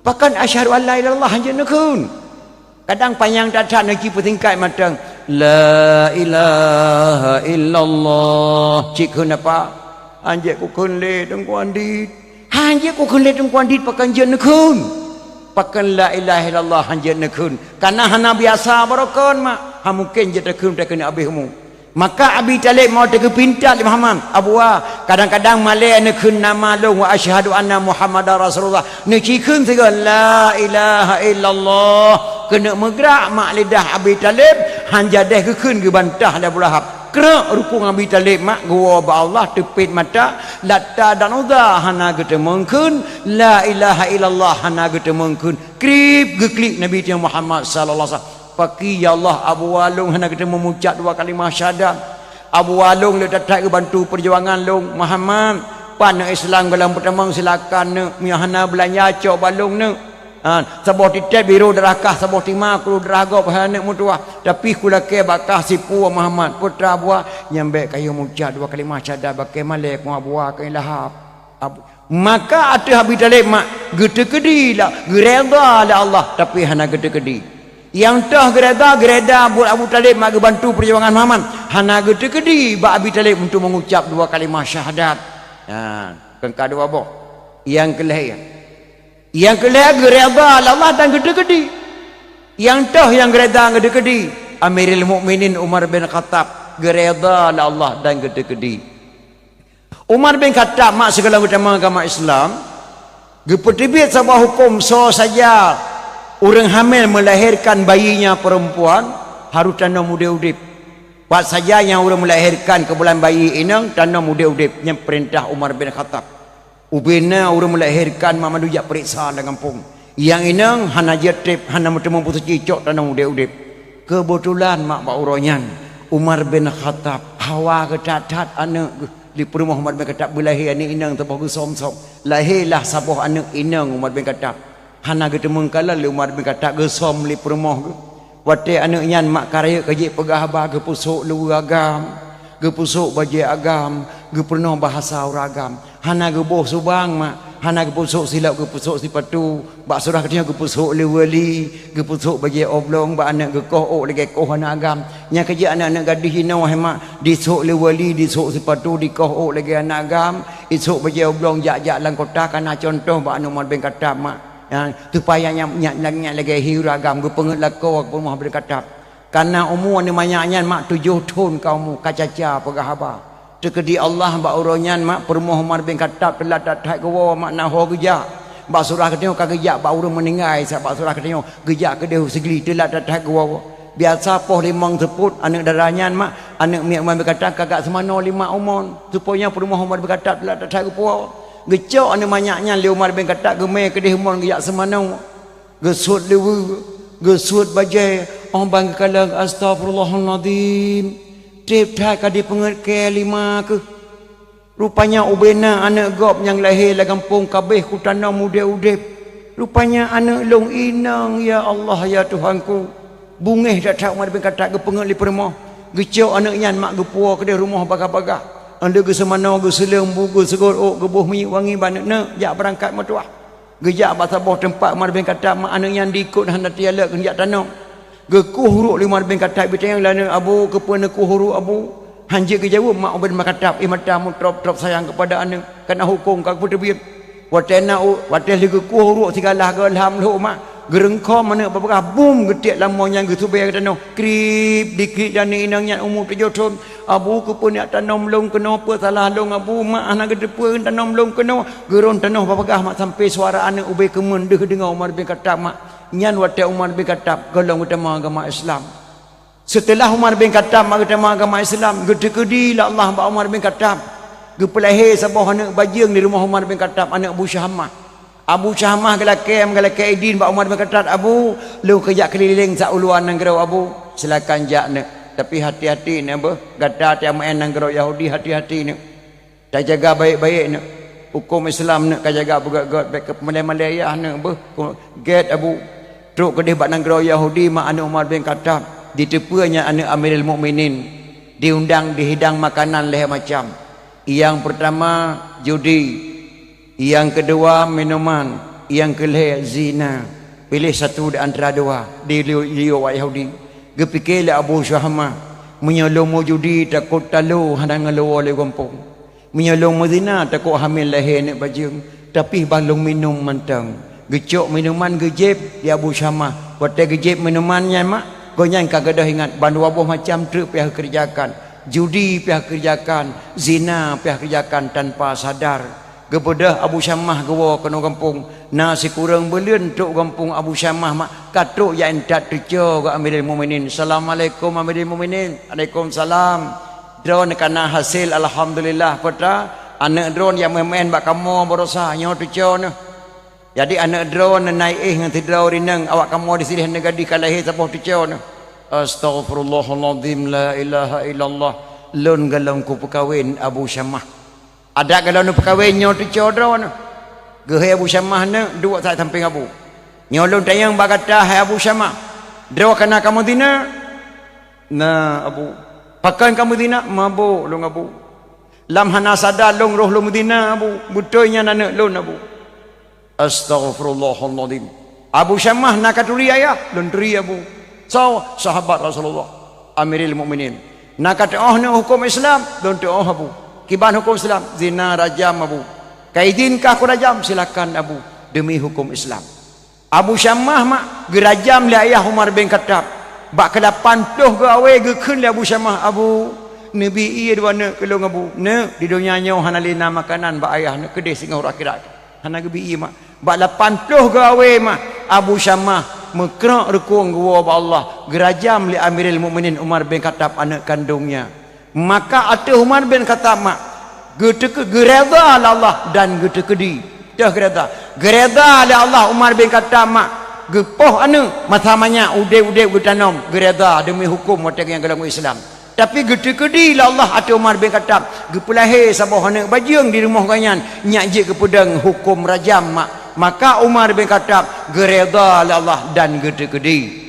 pakan asyhadu an la ilaha illallah hanjit nak kun kadang panjang datang nak kipu tingkai matang la ilaha illallah cik kun apa hanjit ku kun le tengku andi hanya ku kelet kuan dit pakan je nekun pakan la ilaha illallah hanya nekun karena hana biasa barokon mak ha mungkin je tekun tak kena abihmu maka Abi Talib mau tege pintar di Muhammad abua kadang-kadang malai nekun nama long wa asyhadu anna Muhammadar Rasulullah nekikun segala la ilaha illallah kena megrak mak lidah Abi Talib hanja deh kekun ke bantah dah Lahab kerak rukung Abi Talib mak gua ba Allah tepit mata latta dan udah hana gete mengkun la ilaha illallah hana gete mengkun krip geklik Nabi Muhammad sallallahu alaihi wasallam Paki ya Allah Abu Walung hendak kita memucap 2 kalimah syahadat. Abu Walung le datang ke bantu perjuangan long Muhammad. Pan Islam dalam pertama silakan ne miahana belanja cok balung ne. Sabah titet biru derakah sabah timah kulu deraga bahana mutuah. Tapi kula ke bakah sipu Muhammad putra buah nyambe kayu mucap 2 kalimah syahadat bakai malek mu buah kain lahap. Maka ada Abi Talib mak gede-gede lah gereda lah Allah tapi hana gede-gede. Yang tah gereda buat Abu Talib mak bantu perjuangan Muhammad hana gede-gede ba Abi Talib untuk mengucap 2 kalimah syahadat. Kengka dua boh. Yang kelih gereda Allah dan gede-gede. Yang tah yang gereda gede-gede Amirul Mukminin Umar bin Khattab gereda Allah dan gede-gede. Umar bin Khattab mak segala utama agama Islam gepetibit sabah hukum so saja orang hamil melahirkan bayinya perempuan harus tanam muda udip. Buat saja yang orang melahirkan ke bulan bayi inang tanam muda udip. Yang perintah Umar bin Khattab. Ubina orang melahirkan mamadu jak periksa dalam kampung. Yang inang hana jetip hana bertemu putus cicok tanam muda udip. Kebetulan mak uronyan Umar bin Khattab hawa ketat anak di perumah Umar bin Khattab berlahir anak inang terbagus som-som. Lahirlah sabah anak inang Umar bin Khattab. Hana kita mengkala le Umar bin Khattab gesom li perumah ke wate anak nyan mak karya kejik pegah ba ke pusuk lu agam ke pusuk baje agam ke pernah bahasa uragam hana ke boh subang mak hana ke pusuk silap ke pusuk sipatu bak surah katanya ke pusuk le wali ke pusuk baje oblong ba anak ke koh ok lagi koh hana agam nya kejik anak-anak gadis hina wah mak disuk le wali disuk sipatu di koh ok lagi anak agam isuk baje oblong jak-jak lang kota kana contoh ba anu Umar bin Khattab mak tu payahnya nyak lagi hiragam gue penget lako aku mau berkata karena umur ni banyaknya mak 7 tahun kamu kacaca pegahaba tekedi Allah ba uronyan mak permoh Umar bin Khattab telah datai go mak naho geja ba surah katanya ka geja ba urang meninggal sa ba surah katanya geja ke deu segeli telah datai go biasa poh limang seput anak darahnya mak anak miak Umar bin Khattab kagak semano 5 umur supaya permoh Umar bin Khattab telah datai go gecok ane banyaknya le Umar bin Khattab gemeh ke deh mon geyak semanau gesut lewu gesut bajai orang bang kalang astagfirullahalazim tip tak kadi penget ke 5 ke rupanya ubena anak gop yang lahir la kampung kabeh ku tanam muda udip rupanya anak long inang ya Allah ya Tuhanku bungeh dak tak Umar bin Khattab ke penget li permoh gecok anak nyan mak gepua ke deh rumah bagah-bagah anda ke semana ke selembu ke segorok ke buh minyak wangi banyak jak berangkat matuah gejak bahasa boh tempat Umar bin Khattab mak anak yang diikut hendak tiala ke jak tanam ke kuhuruk Umar bin Khattab bitang lana abu ke pena kuhuruk abu hanje ke jawab mak Umar bin Khattab matamu trop sayang kepada anak kena hukum kau putih biar watena watel ke kuhuruk segala ke alhamdulillah mak gerengkau mana babakah boom getiak lamanya gitu bayar tanam krip dikit dan inangnya umur 7 tahun abu ke pun nak tanam long kena apa salah long abu mak anak gede pun tanam long kena geron tanam babakah mak sampai suara anak ubay kemen dengar Umar bin Khattab mak nyan watai Umar bin Khattab golong utama agama Islam setelah Umar bin Khattab utama agama Islam gede-gede lah Allah ba Umar bin Khattab gepelahir sabah anak bajing di rumah Umar bin Khattab anak Abu Syahmah Abu Syahmah galakam idin ba Umar bin Khattab Abu lu kejak keliling sak uluan nanggerau Abu silakan jak ne tapi hati-hati ne bah gata tiang main nanggerau Yahudi hati-hati ne tak jaga baik-baik ne hukum Islam ne ka jaga bugat-bugat baik ke Malaya ne bah get Abu truk ke ba nanggerau Yahudi mak anak Umar bin Khattab ditepunya anak Amirul Mukminin diundang dihidang makanan leher macam yang pertama judi yang kedua minuman, yang kelih zina. Pilih satu di antara dua. Di liu Yahudi. Gepikirlah Abu Syahmah menyolong judi takut talu hadang lalu oleh kampung. Menyolong zina takut hamil lahir nak bajing. tapi balung minum mentang gecok minuman gejep di Abu Syamah waktu gejep minumannya mak goyang kagadah ingat bandu abuh macam truk pihak kerjakan judi pihak kerjakan zina pihak kerjakan tanpa sadar kepada Abu Syamah gawa kena kampung nasi kurang belian tuk kampung Abu Syamah mak katuk yang tak terco ke Amirul Mukminin. Assalamualaikum Amirul Mukminin. Waalaikumsalam. Drone kana hasil alhamdulillah pada anak drone yang main bak kamu berusaha nyo terco ne. Jadi anak drone naik ngan tidrau rinang awak kamu di sini negadi kalahi sapah terco ne. Astaghfirullahalazim la ilaha illallah. Lun galangku perkawin Abu Syamah. Ada galau nu perkawin nyo terco drone. Gehe Abu Syamah ne dua tak samping Abu. Nyolong tayang bagata hai Abu Syamah. Draw kana kamu dina. Na Abu. Pakan kamu dina mabuk long Abu. Lam hana sadar long roh long dina Abu. Butulnya nanak lon Abu. Astaghfirullahaladzim. Abu Syamah nak katuri ayah lon teri Abu. So sahabat Rasulullah Amirul Mukminin. Nak kata oh ni hukum Islam lon tu oh Abu. Kiban hukum Islam zina rajam Abu. Kaidinkah aku rajam silakan Abu demi hukum Islam. Abu Syamah mak gerajam li ayah Umar bin Khattab. Bak ke 80 ke awal ke kun li Abu Syamah Abu Nabi iya dua nak kelong Abu. Ne di dunia nyo hanalina makanan bak ayah nak kedai singau akhirat. Hana ke bi mak. Bak 80 ke awal mak Abu Syamah mekrak rekung gua ba Allah gerajam li Amirul Mukminin Umar bin Khattab anak kandungnya. Maka atuh Umar bin Khattab mak gereda Allah dan getekedi. Dah gereda. Gereda Allah Umar bin Khattab mak gepoh anu masamanya ude-ude gutanam gereda demi hukum watak yang dalam Islam. Tapi getekedi Allah atuh Umar bin Khattab gepulahe sabah anak bajing di rumah kanyan nyak je kepedang hukum rajam mak. Maka Umar bin Khattab gereda Allah dan getekedi.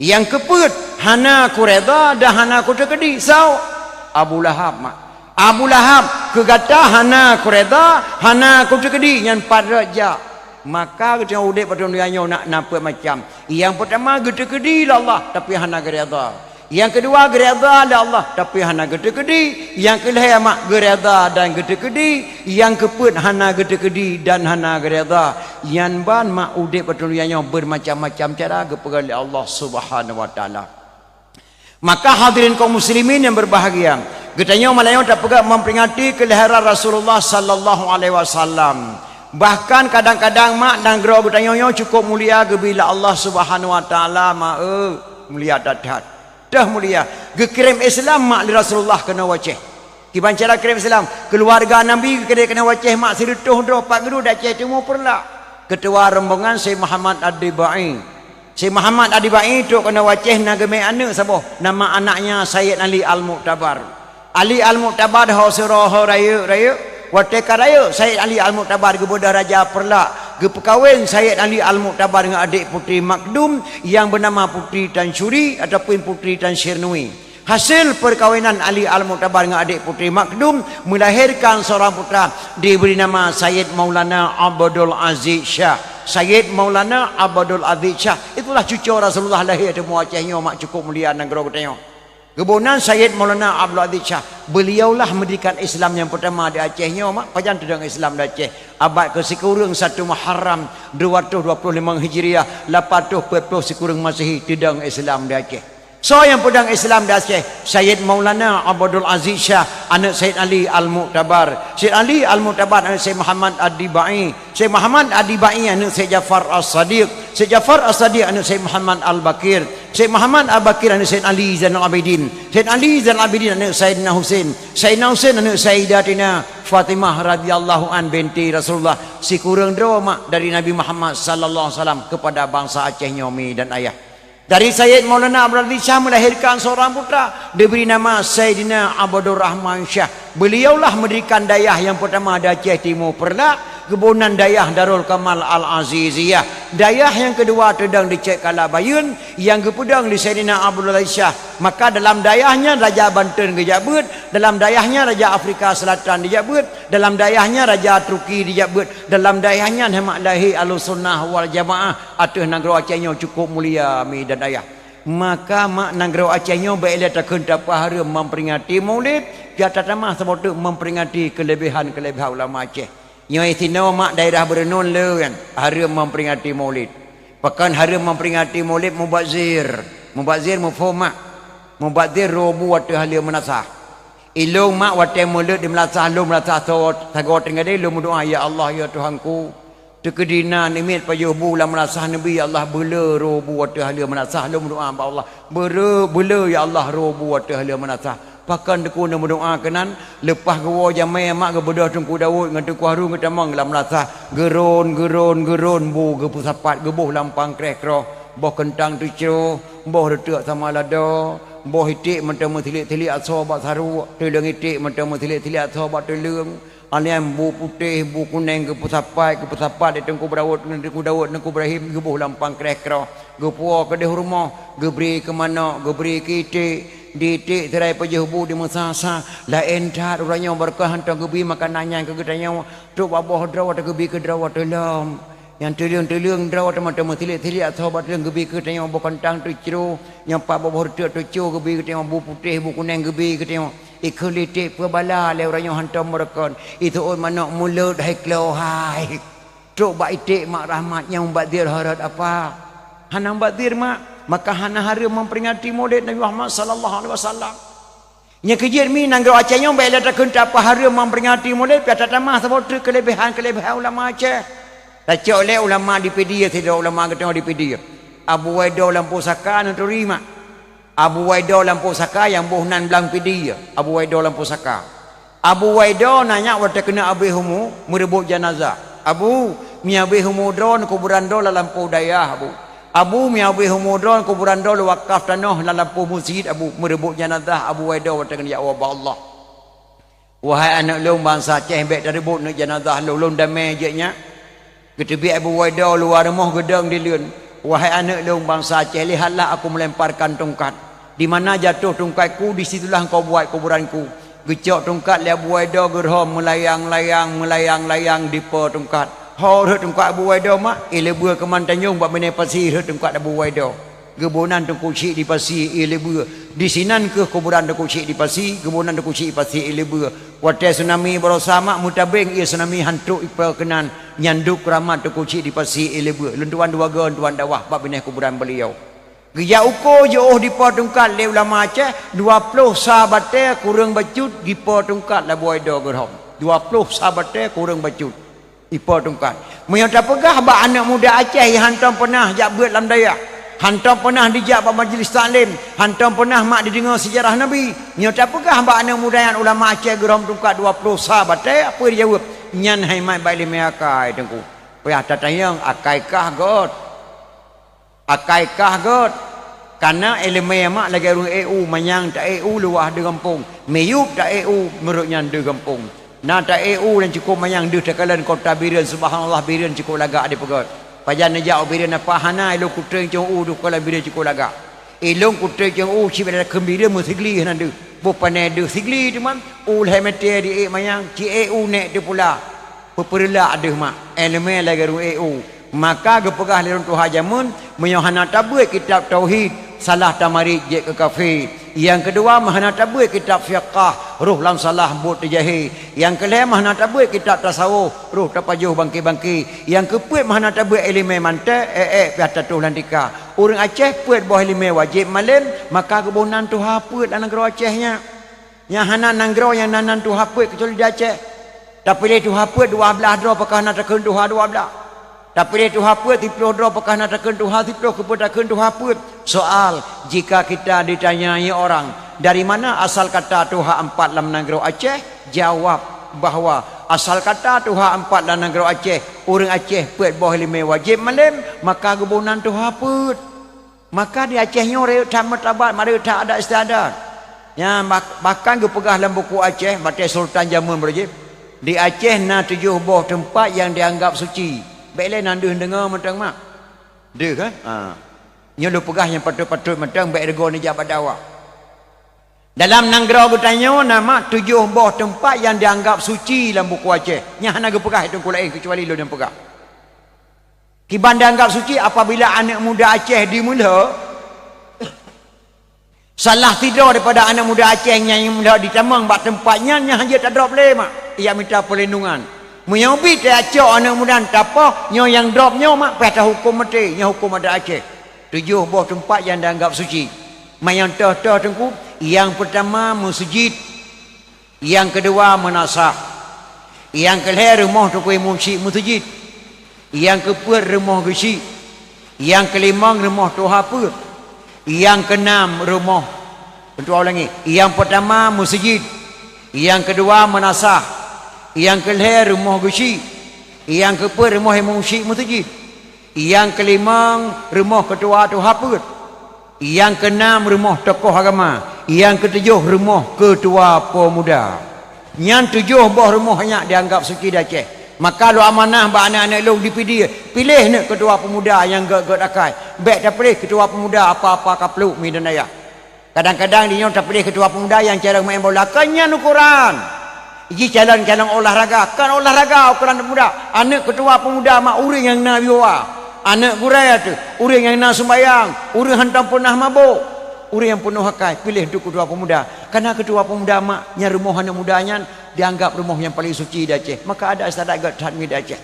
Yang keput hana ku reda dah hana ku tekedi. Sao Abu Lahab mak. Abu Lahab kegata hana kureda hana kutekedi yang paraja. Maka kita udah pada dunia nak nampak macam yang pertama getekedi Allah tapi hana gereda. Yang kedua gereda Allah tapi hana getekedi. Yang kelih mak gereda dan getekedi. Yang keput hana getekedi dan hana gereda. Yang ban mak udah pada dunia bermacam-macam cara kepada Allah Subhanahu wa taala. Maka hadirin kaum muslimin yang berbahagia, getanya Melayu tak pegak memperingati kelahiran Rasulullah sallallahu alaihi wasallam. Bahkan kadang-kadang mak dan gero getanya cukup mulia bila Allah Subhanahu wa taala mak mulia dadat. Dah mulia. Gekirim Islam mak di Rasulullah kena waceh. Kiban cara kirim Islam, keluarga Nabi kena waceh mak sirutuh do pak guru dak ceh temu perla. Ketua rombongan Syekh Muhammad Ad-Dibai. Syekh Muhammad Ad-Dibai tu kena waceh nagame anak sabah. Nama anaknya Sayyid Ali Al-Mu'tabar. Ali Al-Mu'tabar dah surah raya. Wateka raya Sayyid Ali Al-Mu'tabar kepada Raja Perla. Kepekawin Sayyid Ali Al-Mu'tabar dengan adik putri Makdum yang bernama Putri Tan Syuri ataupun Putri Tan Syirnui. Hasil perkawinan Ali Al-Mu'tabar dengan adik putri Makdum melahirkan seorang putra diberi nama Sayyid Maulana Abdul Aziz Shah. Sayyid Maulana Abdul Aziz Shah. Itulah cucu Rasulullah lahir di Muacehnya mak cukup mulia negara katanya. Kebunan Sayyid Maulana Abdul Aziz Shah. Beliaulah mendirikan Islam yang pertama di Acehnya mak. Pajan tudang Islam di Aceh. Abad ke sekurang 1 Muharram 225 Hijriah 840 sekurang Masehi tudang Islam di Aceh. So yang pedang Islam di Aceh Sayyid Maulana Abdul Aziz Shah anak Sayyid Ali Al-Mu'tabar. Sayyid Ali Al-Mu'tabar anak Sayyid Muhammad Ad-Dibai. Sayyid Muhammad Ad-Dibai anak Sayyid Jafar As-Sadiq. Sayyid Jafar As-Sadiq anak Sayyid Muhammad Al-Bakir. Sayyid Muhammad Al-Bakir anak Sayyid Ali Zainal Abidin. Sayyid Ali Zainal Abidin anak Sayyidina Husain. Sayyidina Husain anak Sayyidatina Fatimah radhiyallahu an binti Rasulullah. Si kurang mak dari Nabi Muhammad sallallahu alaihi wasallam kepada bangsa Aceh nyomi dan ayah. Dari Sayyid Maulana Abdul Aziz Shah melahirkan seorang putra diberi nama Sayyidina Abdur Rahman Shah. Beliaulah mendirikan dayah yang pertama di Aceh Timur Perla. Kebunan dayah Darul Kamal Al-Aziziyah. Dayah yang kedua terdang di Cek Kalabayun. Yang kepedang di Sayyidina Abdul Aziz Shah. Maka dalam dayahnya Raja Banten dijabut. Dalam dayahnya Raja Afrika Selatan dijabut. Dalam dayahnya Raja Turki dijabut. Dalam dayahnya Nama Lahir Al-Sunnah Wal Jamaah. Atuh negara Acehnya cukup mulia mi dan dayah. Maka mak negara Acehnya baiklah takun tapahara memperingati Maulid. Biar tatamah sebab memperingati kelebihan-kelebihan ulama Aceh. Nyoi tino mak daerah Berenun le kan harum memperingati Maulid. Pekan harum memperingati Maulid mubazir. Mubazir mufhum mak. Mubazir robu watu halia menasah. Ilung mak watu mulut di melasah lu melasah tago tengah dia lu doa ya Allah ya Tuhanku. Tekedina nimit payubu la melasah Nabi ya Allah bela robu watu halia menasah lu doa ba Allah. Bela ya Allah robu watu halia menasah. Pakan deku nak berdoa kenan lepas gewa jamai mak ke bedah tungku Daud dengan tungku Harun ke tamang dalam melasah geron bu ke pusapat gebuh lampang kreh-kroh boh kentang tu cero boh retak sama lada boh itik mentang tilik-tilik aso bak saru teleng itik mentang tilik-tilik aso bak teleng alian bu putih bu kuning ke pusapat di tungku Daud dengan tungku Daud tungku Ibrahim gebuh lampang kreh-kroh gepuah ke deh rumah geberi ke mana geberi ke itik ditik terai pajubu di musasa la entar orangnya berkah hantar gebi makanannya ke gedanya tu babah draw atau gebi ke draw dalam yang telung draw atau macam tilik-tilik atau bat gebi ke tanya bukan tang tu ciro yang pak babah tu cu gebi ke tanya bu putih bu kuning gebi ke tanya ikelitik pebala le orangnya hantar mereka itu mana mulut hai kelohai tu ba itik mak rahmatnya umbadir harat apa hanam badir mak maka hana hari memperingati Maulid Nabi Muhammad sallallahu alaihi wasallam. Nya kejir mi nanggro Acehnya bae la takun apa hari memperingati Maulid piata tamah sebab kelebihan ulama Aceh. Baca oleh ulama di pedia tidak ulama kata di pedia. Abu Waido lampu saka nak terima. Abu Waido lampu saka yang bohnan belang pedia. Abu Waido lampu saka. Abu Waido nanya waktu kena abi humu merebut jenazah. Abu mi abi humu drone kuburan do lampu dayah Abu. Abu miawi humudron kuburan dol wakaf tanah dalam masjid Abu merebut jenazah Abu Waido dengan ya Allah. Wahai anak long bangsa Aceh bet rebut nak jenazah long damai je nya. Ketebi Abu Waido luar rumah gedang di lun. Wahai anak long bangsa Aceh lihatlah aku melemparkan tongkat. Di mana jatuh tongkatku di situlah kau buat kuburanku. Gecok tongkat li Abu Waido gerhom melayang di per tongkat. Hor tungkat Abu Waido mak ilebua ke Mantanyong bak menai pasir tungkat Abu Waido gebonan tungku cik di pasir ilebua di sinan ke kuburan tungku cik di pasir gebonan tungku cik pasir ilebua watai tsunami bersama mutabeng ia tsunami hantuk ipal kenan nyanduk keramat tungku cik di pasir ilebua lentuan dua gon tuan dawah bak menai kuburan beliau geja uko jauh di po tungkat le ulama Aceh 20 sahabat kurang bacut di po tungkat Abu Waido gerhom 20 sahabat kurang bacut ipo tungkat menyata pegah ba anak muda Aceh yang hantam pernah jak buat dalam daya hantam pernah dijak ba majlis taklim hantam pernah mak didengar sejarah Nabi menyata pegah ba anak muda yang ulama Aceh geram tungkat 20 sahabat apa dia jawab nyan hai mai baile me akai tengku payah tatayang akaikah god karena elemen mak lagi urang EU manyang tak EU luah di kampung meyup tak EU meruknya di kampung nata EU dan cukup mayang deh tekalan kota Biren subhanallah Biren cukup lagak di pegot pajan najak Biren apa hana ilo kutreng jong u du kala Biren cukup lagak ilong kutreng jong u ci bela kembira musigli nan de bo pane de sigli de man ul hemete di mayang ci EU nek de pula peperla ada mak elemen lagi ru EU maka gepegah lirun tu hajamun menyohana tabuh kitab tauhid salah tamarid je ke kafir. Yang kedua mahana tabuh kitab fiqh ruh lam salah bot jahi. Yang kelima mahana tabuh kitab tasawuf ruh tapajuh bangki-bangki. Yang keempat mahana tabuh ilmu mante piata tu landika. Orang Aceh puat boh ilmu wajib malam maka kebonan tu haput dalam negara Acehnya. Yang hana nanggro yang nanan tu haput kecuali di Aceh. Tapi dia tu haput 12 dro pakah nak tekun tu 12. Tapi dia tu haput tiplo dro pakah nak tekun tu tiplo kepetakun tu haput. Soal jika kita ditanyai orang dari mana asal kata Tuhan 4 dalam negara Aceh, jawab bahawa asal kata Tuhan 4 dalam negara Aceh, orang Aceh puat boh lima wajib malam maka kebunan Tuhan put maka di Acehnya orang tamat tabat mari tak ada istiadat ya bahkan gepegah dalam buku Aceh Batik Sultan Jamun berjib di Aceh na 7 boh tempat yang dianggap suci baiklah nandu dengar mentang mak dia kan nya lu pegah yang patut-patut mentang baik rego ni jabat dakwah. Dalam nanggara bertanya nama 7 boh tempat yang dianggap suci dalam buku Aceh. Nya hana ge pegah itu kulain kecuali lu yang pegah. Kiban dianggap suci apabila anak muda Aceh dimula salah tidur daripada anak muda Aceh yang mula ditamang bak tempatnya nya hanya tak ada problem mak. Ia minta perlindungan. Menyobi tak acak anak muda apa nyo yang drop nyo mak patah hukum mati nyo hukum ada Aceh. 7 buah tempat yang dianggap suci. Mayang tah tengku yang pertama masjid, yang kedua menasah, yang kelima rumah tu kuih masjid, yang keempat rumah gesi, yang kelima rumah tu apa, yang keenam rumah untuk ulangi, yang pertama masjid, yang kedua menasah, yang kelima rumah gesi, yang keempat rumah masjid, yang kelima rumah ketua tu apa, yang keenam rumah tokoh agama, yang ketujuh rumah ketua pemuda. Yang 7 buah rumah yang dianggap suci dah Aceh. Maka lu amanah ba anak-anak lu dipilih, pilih nak ketua pemuda yang gak akai. Baik tak pilih ketua pemuda apa-apa kapluk mi dan ayah. Kadang-kadang dia tak pilih ketua pemuda yang cara main bola kanyan ukuran. Iji jalan-jalan olahraga, kan olahraga ukuran pemuda. Anak ketua pemuda mak urang yang nak biwa. Anak gurai tu, urang yang nak sembayang, urang hantam pernah mabuk. Orang yang penuh hakai pilih untuk ketua pemuda, karena ketua pemuda maknya rumah anak mudanya dianggap rumah yang paling suci di Aceh. Maka ada istilah gathat mi di Aceh.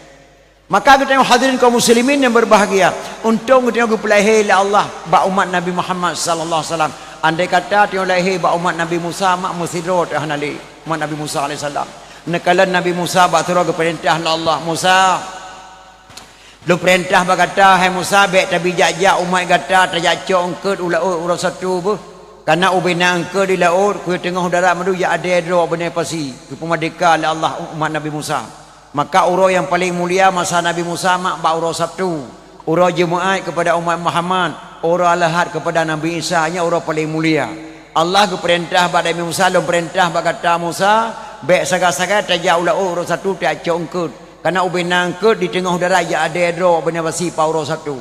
Maka kita hadirin kaum muslimin yang berbahagia, untung kita pelahir oleh Allah ba umat Nabi Muhammad sallallahu alaihi wasallam. Andai kata dia lahir ba umat Nabi Musa mak musiro dah nali umat Nabi Musa alaihi salam. Nekalan Nabi Musa ba turun ke perintah Allah Musa. Lu perintah berkata, hai Musa, baik tapi jajak umat kata, terjacok engkut ulat satu bu. Karena ubina engkut di laut, ke tengah udara madu, ya ada dua benar pasi. Ke pemerdeka oleh Allah umat Nabi Musa. Maka urau yang paling mulia masa Nabi Musa, mak urau Sabtu. Urau Jumaat kepada umat Muhammad. Urau Al-Ahad kepada Nabi Isa, hanya urau paling mulia. Allah ke perintah pada Nabi Musa, lu perintah berkata Musa, baik saga-saga terjak ulat satu, terjacok engkut. Karena ubinang ke di tengah udara ya ada dro benar basi pauro satu.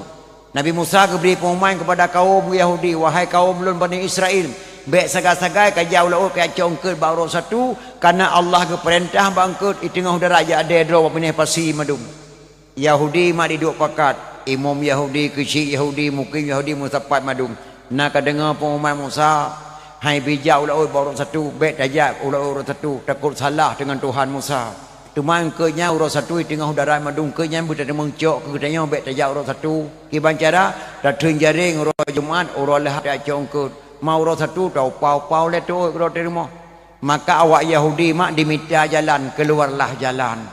Nabi Musa beri pengumuman kepada kaum Yahudi, wahai kaum lun Bani Israel, baik sagai-sagai kajau lau ke acong ke pauro satu, karena Allah ke perintah bangkut di tengah udara ya ada dro benar basi madum. Yahudi mak duduk pakat, imam Yahudi, kecil Yahudi, mukim Yahudi musapat madum. Nak dengar pengumuman Musa, hai bijak lau pauro satu, baik tajak lau satu, takut salah dengan Tuhan Musa. Cuma kenya urus satu di tengah udara madung kenya buta mengcok ke katanya baik tajak urus satu kiban cara datun jaring urus Jumaat urus lah tak congkut mau urus satu tau pau le tu urus terima. Maka awak Yahudi mak diminta jalan, keluarlah jalan.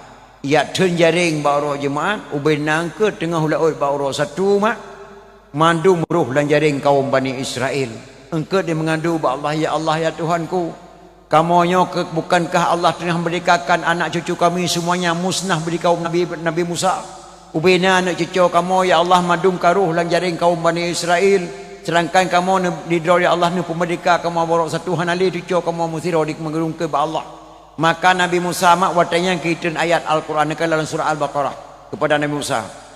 Ya tun jaring ba urus Jumaat ubenang ke tengah ulaut ba urus satu mak mandum ruh dan jaring kaum Bani Israel. Engkau dia mengadu ba Allah ya Tuhanku. Kamonyo bukankah Allah telah merdekakan anak cucu kami semuanya musnah beri kaum Nabi Musa. Ubina anak cucu kamu ya Allah madum karuh lan jaring kaum Bani Israel. Sedangkan kamu di ya Allah ni pemerdeka kamu borok satu hanali cucu kamu musiro di mengerung ke Allah. Maka Nabi Musa mak watanya kita ayat Al-Quran dalam surah Al-Baqarah kepada Nabi Musa.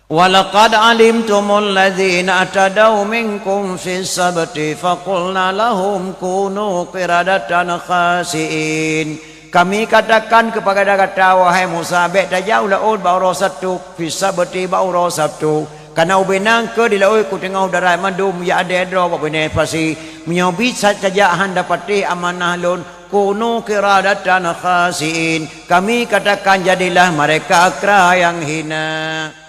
وَلَقَدْ عَلِمْتُمُ الَّذِينَ اعْتَدَوْا مِنْكُمْ فِي السَّبْتِ فَقُلْنَا لَهُمْ كُونُوا قِرَدَةً خَاسِئِينَ. Kami katakan kepada kata wahai Musa, baik tajau laut bauro satu fi sabti bauro sabtu. Karena ubenang ke di laut ku tengah udara mandum ya ada dro bene pasi menyobi saja handa pati amanah lun kunu qiradatan khasiin. Kami katakan jadilah mereka kera yang hina.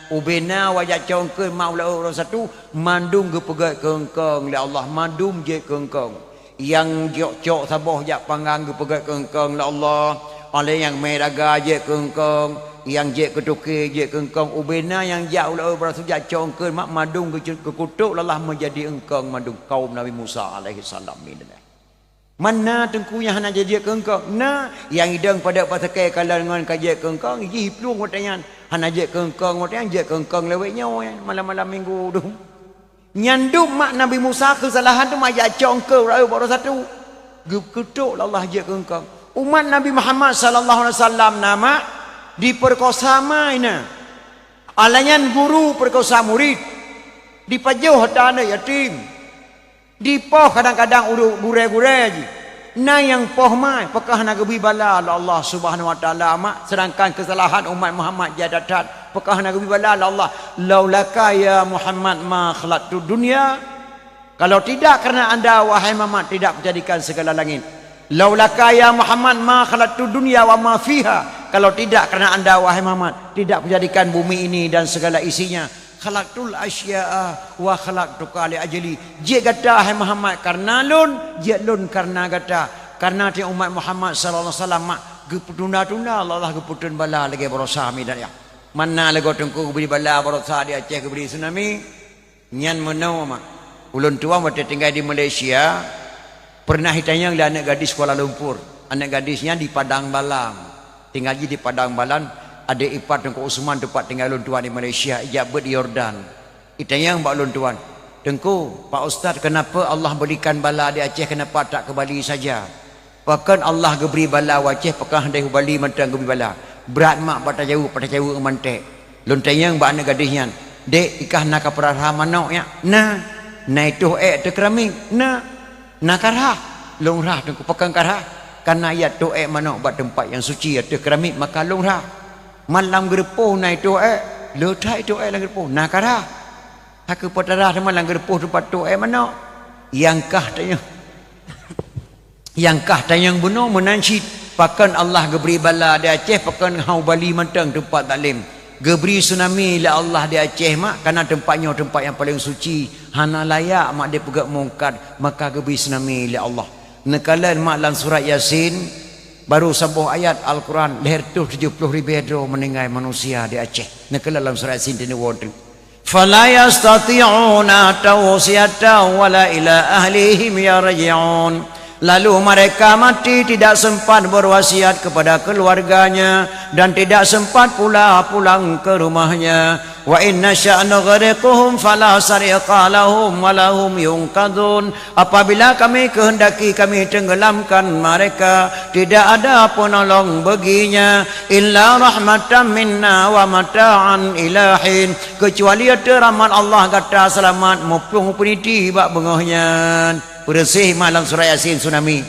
Ubena wajak congke maulah orang satu mandum ke pegat kengkeng le Allah mandum je kengkeng yang jok saboh jak panggang ke pegat kengkeng le Allah oleh yang meraga je kengkeng yang je ketuke je kengkeng ubena yang jauh le orang sujak congke mak mandum ke kutuk Allah menjadi engkeng mandum kaum Nabi Musa alaihi salam ini. Mana tengkunya hana jadi kengkong na yang hidang pada pasakai kalau dengan kajak kengkong iji plung watanya hana je kengkong watanya je kengkong lewetnya malam-malam minggu tu nyandum mak Nabi Musa kesalahan tu mak jacong ke baru satu kutuk Allah je kengkong umat Nabi Muhammad sallallahu alaihi wasallam nama diperkosa maina alanyan guru perkosa murid dipajuh harta yatim di poh kadang-kadang urut gure-gure je. Nah yang poh mai pakah nak gebi bala Allah Subhanahu wa taala mak sedangkan kesalahan umat Muhammad jadatat pakah nak gebi bala Allah laulaka ya Muhammad ma khalaqtu dunya. Kalau tidak kerana anda wahai Muhammad tidak menjadikan segala langit. Laulaka ya Muhammad ma khalaqtu dunya wa ma fiha. Kalau tidak kerana anda wahai Muhammad tidak menjadikan bumi ini dan segala isinya. Khalaqtul asya'a wa khalaqtuka li ajli. Dia kata hai Muhammad karena lun, dia lun karena kata. Karena ti umat Muhammad sallallahu alaihi wasallam mak geputuna-tuna Allah geputun bala lagi berosa mi dan ya. Mana lego tengku beri bala berosa di Aceh ke beri tsunami. Nyan menau mak. Ulun tua waktu tinggal di Malaysia pernah hitanya ada anak gadis Kuala Lumpur. Anak gadisnya di Padang Balang. Tinggal di Padang Balan, ada ipar Tengku Usman tempat tinggal lun tuan di Malaysia, ijabet di Yordan. Itanya yang lun tuan. Tengku, Pak Ustaz, kenapa Allah berikan bala di Aceh, kenapa tak ke Bali saja? Bahkan Allah beri bala di Aceh, pakah dari Bali mentang beri bala. Berat mak pada jauh mantek. Lun tanyang ba anak gadisnya. Dek, ikah nak kaparaha manok ya? Nah itu terkeramik. Nah karha. Long rah tengku pakang karha. Karena ayat doa mana buat tempat yang suci ada keramik maka lungrah malam gerpuh naik doa letak doa lang gerpuh nak karah hak kepatarah malam gerpuh tempat doa mana yang kah tanyang bunuh menansyid pakan Allah geberi bala di Aceh pakan hau Bali mentang tempat taklim geberi tsunami la Allah di Aceh mak karena tempatnya tempat yang paling suci hana layak mak dia pegak mungkad maka geberi tsunami la Allah. Nekalan maklan surat Yasin baru sambuh ayat Al-Quran leher tu 70,000 hidro meninggal manusia di Aceh. Nekalan dalam surat Yasin ini word. Fala yastati'una tawsiyata wala ila ahlihim yarji'un. Lalu mereka mati tidak sempat berwasiat kepada keluarganya dan tidak sempat pula pulang ke rumahnya. Wa inna sya'na ghariquhum fala sariqa lahum wa lahum yunqadun. Apabila kami kehendaki kami tenggelamkan mereka, tidak ada penolong baginya illa rahmatan minna wa mata'an ilahin. Kecuali ada rahmat Allah kata selamat muplung peniti bak bengahnya. Bersih malam surah Yasin tsunami.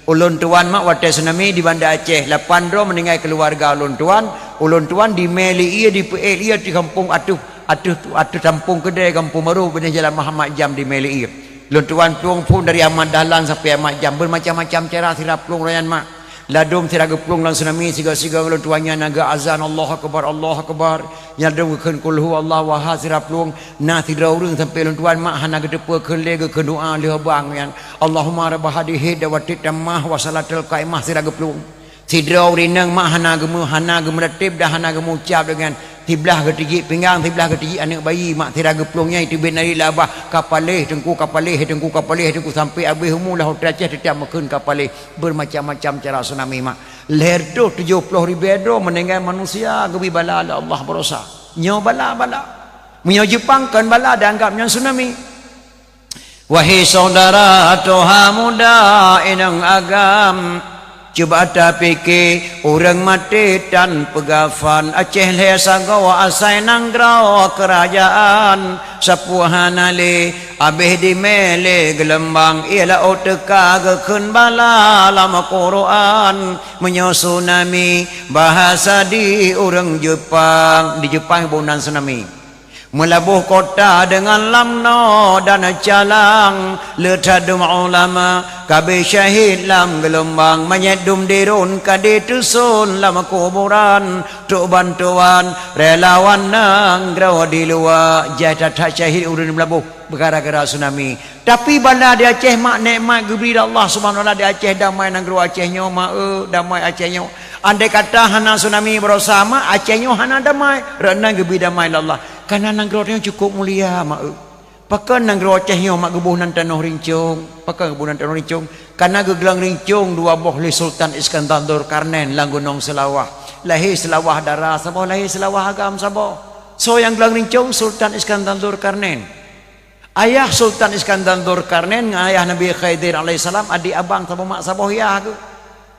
Ulun tuan mak watai tsunami di Banda Aceh. 8 ro meninggal keluarga ulun tuan. Ulun tuan di Meli ia di PL ia di kampung atuh kampung kedai kampung baru benih Jalan Muhammad Jam di Meli ia. Ulun tuan pelung pun dari Ahmad Dahlan sampai Ahmad Jam bermacam-macam cara sirap pelung rayan mak. Ladum tira geplung lang tsunami siga-siga ulun tuannya naga azan Allah akbar nyadung keun kul huwallahu ahad sira plung na tidra urang sampai ulun tuan mak hana gedepe keun le ke doa le bang yan Allahumma rabb hadhihi dawati tammah wa salatul qaimah sira geplung sidra urinang mak hana gemeratib dah hana gemucap dengan tiblah ketigi pinggang tiblah ketigi anak bayi mak tira geplungnya itu benari labah kapaleh tengku sampai habis humulah hotel Aceh tetap makan kapaleh bermacam-macam cara tsunami mak leher tu 70,000 hidro meninggal manusia gebi bala Allah berosa nyo bala menyo Jepang kan bala dianggapnya tsunami. Wahai saudara toha muda inang agam, coba tak fikir orang mati dan pegafan Aceh le sagawa asai nanggrau kerajaan sapuhanale abeh di mele gelembang ialah oteka gekun bala lama Quran menyo tsunami bahasa di orang Jepang di Jepang bunan tsunami melabuh kota dengan lamno dan calang letadum ulama kabe syahid lam gelombang menyedum dirun kade tusun lam kuburan tu bantuan relawan nang graw di luar jata tak syahid urun melabuh gara-gara tsunami. Tapi bala di Aceh mak nikmat geberi Allah Subhanahu wa taala di Aceh damai nang graw Aceh nyo mak damai Aceh nyo. Andai kata hana tsunami bersama Aceh nyo hana damai renang geberi damai Allah. Karena nanggronya cukup mulia mak. Pakai nanggro Acehnya mak gebunan tanah rincung. Pakai gebunan tanah rincung. Karena gegelang rincung dua boh li Sultan Iskandar Karnen lang gunung Selawah. Lahir Selawah darah sabah lahir Selawah agam sabah. So yang gelang rincung Sultan Iskandar Karnen. Ayah Sultan Iskandar Karnen ayah Nabi Khidir alaihissalam adik abang sabah mak sabah ya ke.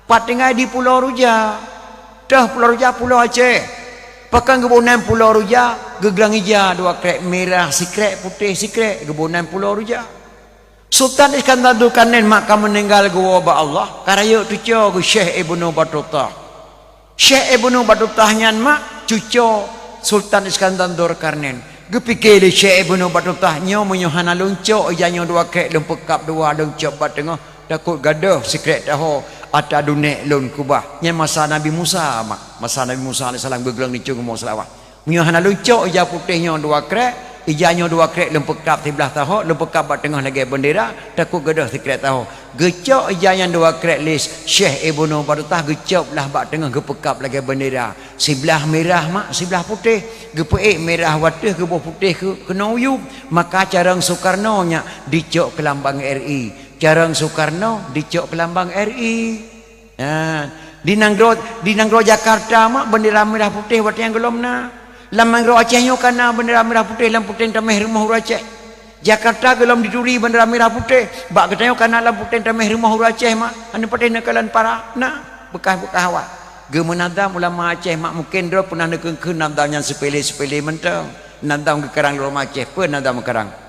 Pat tinggal di Pulau Ruja. Dah Pulau Ruja Pulau Aceh. Pakan kebunan Pulau Ruja gegelang hijau dua krek merah sikrek putih sikrek kebunan Pulau Ruja. Sultan Iskandar Karnen maka meninggal gua ba Allah karaya tuco ke Syekh Ibnu Battuta. Syekh Ibnu Battuta nyan mak cuco Sultan Iskandar Karnen. Gepikir Syekh Ibnu Battuta nyo menyohana luncok janyo dua krek lempekap dua luncok bat tengah takut gaduh sikrek tahu ata dunek lun kubah nya masa Nabi Musa mak masa Nabi Musa alaihi salam gegelang ni cung mau selawah munyo hana lucok ija putihnya 2 krek ijanya 2 krek lempekap sebelah tahu lempekap bat tengah lagi bendera takut gedah sekret tahu gecok ijanya 2 krek lis Syekh Ibnu Battah gecok lah bat tengah gepekap lagi bendera sebelah merah mak sebelah putih gepeik merah watih gebuh putih ke noyub maka carang Soekarno nya dicok ke lambang RI Carang Soekarno dicok ke lambang RI. Di Nanggro Jakarta mak bendera merah putih wat yang gelomna. Lamang Aceh nyo kana bendera merah putih lam putih tameh rumah Aceh. Jakarta gelom diduri bendera merah putih. Bak ketanyo kana lam putih tameh rumah Aceh mak. Anu putih nakalan para na bekas-bekas awak. Ge menadam ulama Aceh mak mungkin dro pernah nekeun nadam yang sepele-sepele mentang. Nadam ke kerang ulama Aceh pun nadam kerang.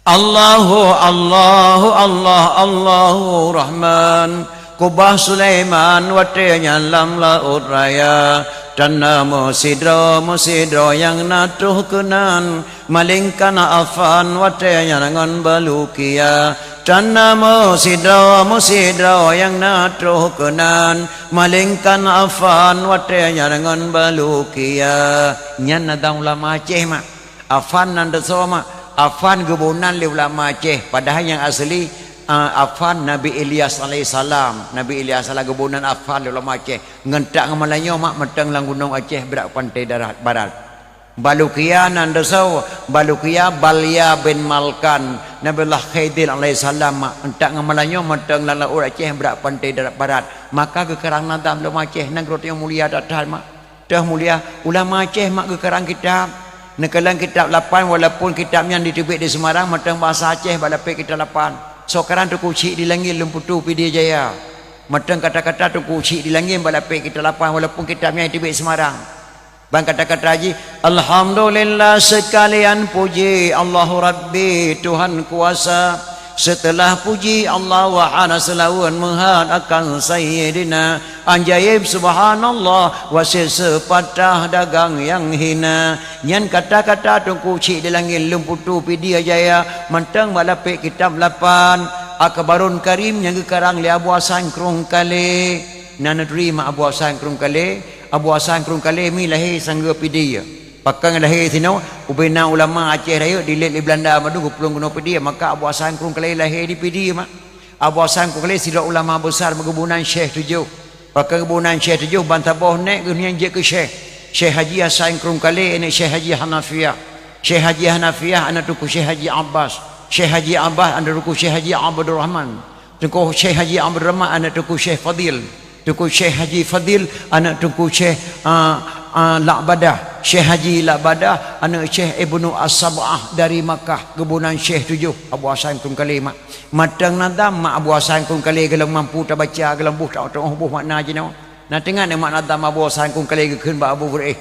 Allahu Allahu Allah Allahu Rahman Kubah Sulaiman watenya lam laut raya Tanah musidro yang natuh kenan Malingkan afan watenya dengan balukia Tanah musidro yang natuh kenan Malingkan afan watenya dengan balukia Nyan nadang ulama Aceh mak Afan nanda mak Afan gebunan li ulama Aceh padahal yang asli Afan Nabi Ilyas alaihissalam Nabi Ilyas salah gebunan Afan li ulama Aceh ngentak ngamalanyo mak meteng lang gunung Aceh berak pantai darat barat Balukia nandasau Balukia Balya bin Malkan Nabiullah Khidir alaihissalam mak entak ngamalanyo meteng lang laut Aceh berak pantai darat barat maka gekerang nadam ulama Aceh nang roti yang mulia datal mak dah mulia ulama Aceh mak gekerang kitab Nekalang kitab 8 walaupun kitab yang ditebik di Semarang matang bahasa Aceh balapik kitab 8 sokaran tu kucik di langit lemputu pidi jaya matang kata-kata tu kucik di langit balapik kitab 8 walaupun kitab yang ditebik Semarang bang kata-kata haji Alhamdulillah sekalian puji Allahu Rabbi Tuhan kuasa setelah puji Allah wa ana selawun menghad akan Sayyidina anjaib subhanallah wasil sepatah dagang yang hina nyan kata-kata tungku cik di langit lemputu pidi jaya mentang balapik kitab 8 akbarun karim yang gekarang li Abu Hasan Krung Kale nanadri ma Abu Hasan Krung Kale Abu Hasan Krung Kale mi lahir sangga pidi Pakang lahir sino ubena ulama Aceh raya dilet di Belanda madu gupulung guna pedi maka Abu Hasan Krung Kale lahir di pedi mak Abu Hasan Krung Kale sila ulama besar kebunan Syekh 7 pakang kebunan Syekh 7 bantaboh nek gunian je ke Syekh Haji Hasan Krung Kale ini Syekh Haji Hanafiyah Syekh Haji Hanafiyah anak tuku Syekh Haji Abbas Syekh Haji Abbas anak tuku Syekh Haji Abdul Rahman tuku Syekh Haji Abdul Rahman anak tuku Syekh Fadil tuku Syekh Haji Fadil anak tuku Syekh La'badah Syekh Haji La'badah anak Syekh Ibnu As-Sab'ah dari Makkah kebunan Syekh 7 Abu Hasan Krung Kale mak matang nadam mak Abu Hasan Krung Kale gelang mampu tak baca gelang buh tak tahu buh makna je no nah tengah mak nadam Abu Hasan Krung Kale gekeun ba Abu Buraih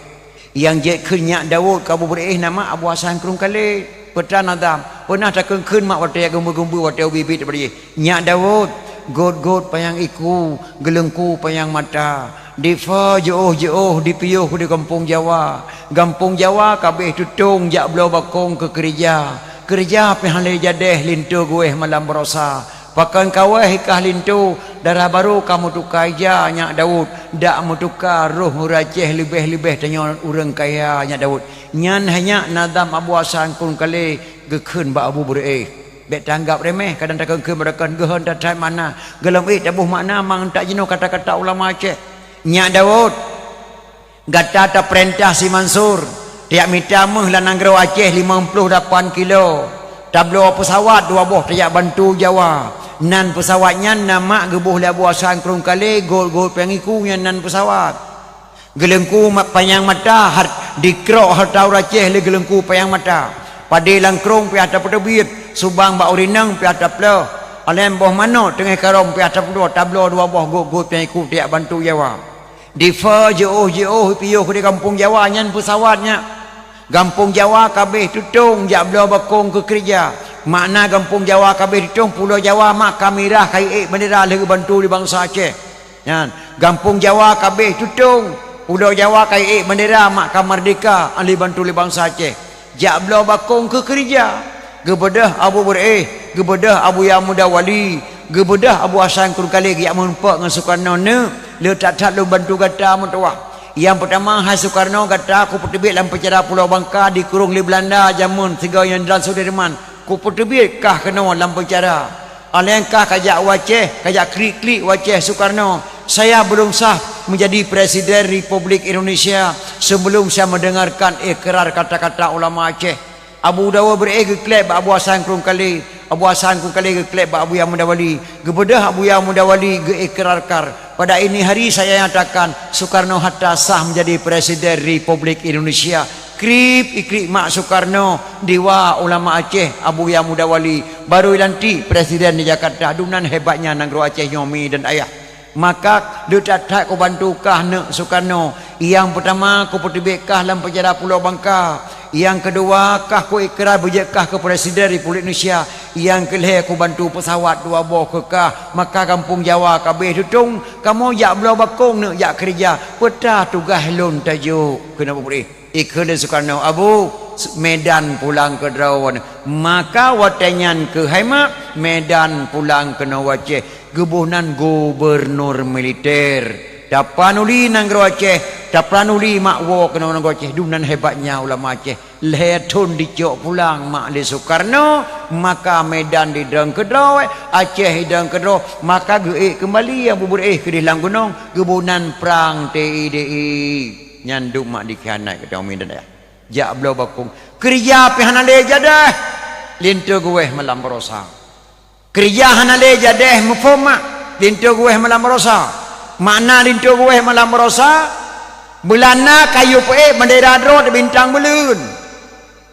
yang je kenyak Daud ke Abu Buraih nama Abu Hasan Krung Kale petra nadam pernah tak keun mak wate gembu-gembu wate bibit beri nyak Daud god payang iku gelengku payang mata difa jauh di piyuh di kampung Jawa kabeh tutung jak belau bakong ke kerja pihale jadeh lintu gue malam berosa pakan kaweh ikah lintu darah baru kamu tukar ja nyak Daud dak mu tukar roh murajeh lebih tanya urang kaya nyak Daud nyan hanya nadam Abu Hasan Krung Kale gekeun ba Abu Buraih bet tanggap remeh kadang tak keun berakan geun datang mana gelam tabuh makna mang tak jino kata-kata ulama Aceh Nyak Daud gata perintah si Mansur tiap mita meh lah Nanggro Aceh 58 kilo tablo pesawat 2 buah tiap bantu Jawa nan pesawatnya nama gebuh li Abu Hasan Krung Kale gol pengikunya nan pesawat gelengku payang mata dikrok harta Aceh li gelengku payang mata padi langkrung pi atap terbit subang ba urinang pi atap le alem boh mano tengah karong pi atap dua tablo 2 buah gol pengiku tiap bantu Jawa difa jauh piyuh di kampung Jawa nyan pesawatnya kampung Jawa kabeh tutung jak belau bakong ke kerja makna kampung Jawa kabeh tutung pulau Jawa mak kamirah kai bendera lagi bantu di bangsa Aceh nyan kampung Jawa kabeh tutung pulau Jawa kai bendera mak kamardika ahli bantu di bangsa Aceh jak belau bakong ke kerja gebedah Abu Buraih gebedah Abu Yamuda Wali gebedah Abu Hasan kun kali yak mempak dengan Soekarno ne le tak lu bantu kata mentua. Yang pertama Hai Soekarno kata aku pertebik dalam penjara Pulau Bangka dikurung di Belanda jamun tiga yang dan Sudirman. Ku pertebik kah kena dalam penjara. Alengkah kajak waceh, kajak klik-klik waceh Soekarno. Saya belum sah menjadi Presiden Republik Indonesia sebelum saya mendengarkan ikrar kata-kata ulama Aceh. Abu Dawa beregeklep Abu Hasan kurung kali. Abu Hasan kurung kali geklep Abu Yang Mudawali. Gebedah Abu Yang Mudawali geikrarkar. Pada ini hari saya nyatakan Soekarno Hatta sah menjadi Presiden Republik Indonesia. Krip ikrik mak Soekarno dewa ulama Aceh Abu Yang Mudawali baru nanti Presiden di Jakarta. Dunan hebatnya Negro Aceh Nyomi dan ayah. Maka dia tak kau bantukah nak Soekarno. Yang pertama kau pertibikah dalam penjara Pulau Bangka. Yang kedua kah kau ikrar berjekah ke Presiden Republik Indonesia. Yang kelih aku bantu pesawat 2 buah kekah. Maka kampung Jawa kabeh tutung kamu jak belau bakung nak jak kerja peta tugas lon tajuk kenapa boleh ikut Soekarno Abu Medan pulang ke Derawan. Maka watanyan ke Haimak Medan pulang ke Nawaceh gebunan gubernur militer. Dapanuli Negro Aceh, dapanuli makwo kena Negro Aceh. Dunan hebatnya ulama Aceh. Letun dicok pulang mak Le Soekarno, maka Medan di dang kedro, Aceh di dang kedro, maka geik kembali yang bubur ke di lang gunung, gebunan perang TIDI. Nyanduk mak dikhianat ke Taumi dan ayah. Jak belau bakung. Kerja pihanale jadah. Lintu gue malam berosa. Kerja hanale jadah mufoma. Lintu gue malam berosa. Makna lintu gue malam berosa. Belana kayu pe bendera drone bintang belun.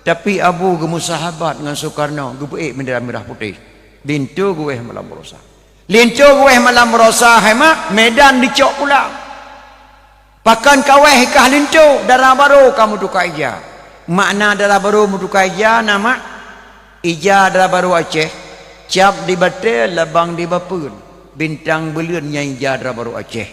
Tapi Abu gemusahabat dengan Soekarno gepe bendera merah putih. Lintu gue malam berosa. Lintu gue malam berosa hemak Medan dicok pula. Pakan kaweh kah lintu darah baru kamu tukar ija. Makna darah baru mutukar ija nama ija darah baru Aceh. Cap di batel labang di bapun. Bintang belun yang ija darah baru Aceh.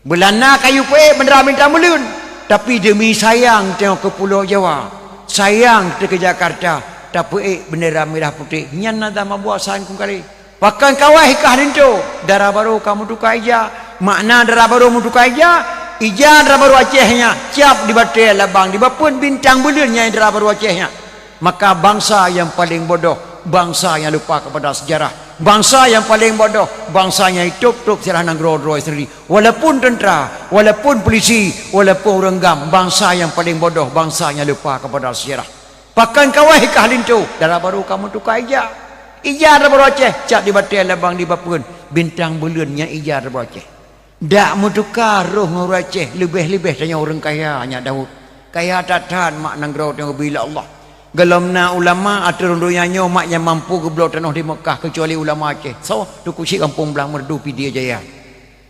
Belana kayu pe bendera bintang belun. Tapi demi sayang tengok ke Pulau Jawa. Sayang ke Jakarta. Tapi bendera merah putih. Nyan nada mabuasan kung kali. Pakan kawah kah lintu darah baru kamu tukar ija. Makna darah baru mutukar ija. Ija darah baru Acehnya cap di batel labang di bapun bintang belunnya darah baru Acehnya. Maka bangsa yang paling bodoh bangsa yang lupa kepada sejarah. Bangsa yang paling bodoh bangsa yang hidup serah Negro sendiri. Walaupun tentera, walaupun polisi, walaupun orang gam, bangsa yang paling bodoh bangsa yang lupa kepada sejarah. Pakan kawah kah lintu darah baru kamu tukar ija. Ija darah baru Aceh cap di batel labang di bapun bintang belunnya ija darah baru Aceh. Tak mutukar roh nguru Aceh lebih-lebih tanya orang kaya hanya Daud. Kaya tatan mak Negro tengok bila Allah. Gelamna ulama atur dunyanya mak yang mampu ke belau tanah di Mekah kecuali ulama Aceh. So tu kusi kampung Belang Merdu Pidi Jaya.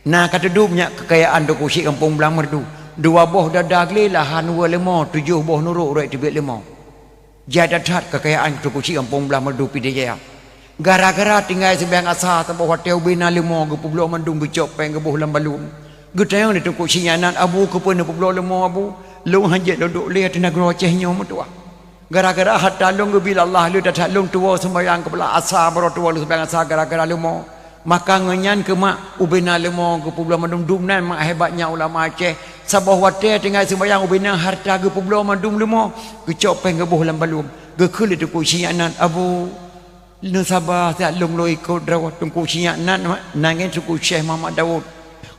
Nah kata dunya kekayaan tu kusi kampung Belang Merdu. 2 boh dadah geli lahan 2 lemo 7 boh nuruk urat tibik lemo. Jadadat kekayaan tu kusi kampung Belang Merdu Pidi Jaya. Gara-gara tinggal sebiang asa tempat hotel bina lemo ke Pulau Mandung becok peng ke buh lambalum. Getayang di tengkuk sinyanan Abu ke pun Pulau lemo Abu. Lu hajat duduk lihat di Negro Acehnya mutua. Gara-gara hatta long ke bila Allah lu dah long tua sembahyang ke belah asa baru tua lu sembahyang asa gara-gara lemo. Maka ngenyan ke mak ubina lemo ke Pulau Mandung dumnan mak hebatnya ulama Aceh. Sabah hotel tinggal sembahyang ubina harta ke Pulau Mandung lemo. Becok peng ke buh lambalum. Gekul di tengkuk sinyanan Abu Lu sabar tak long lo ikut rawat tungku sinyak nan nangin tuku Syekh Muhammad Daud.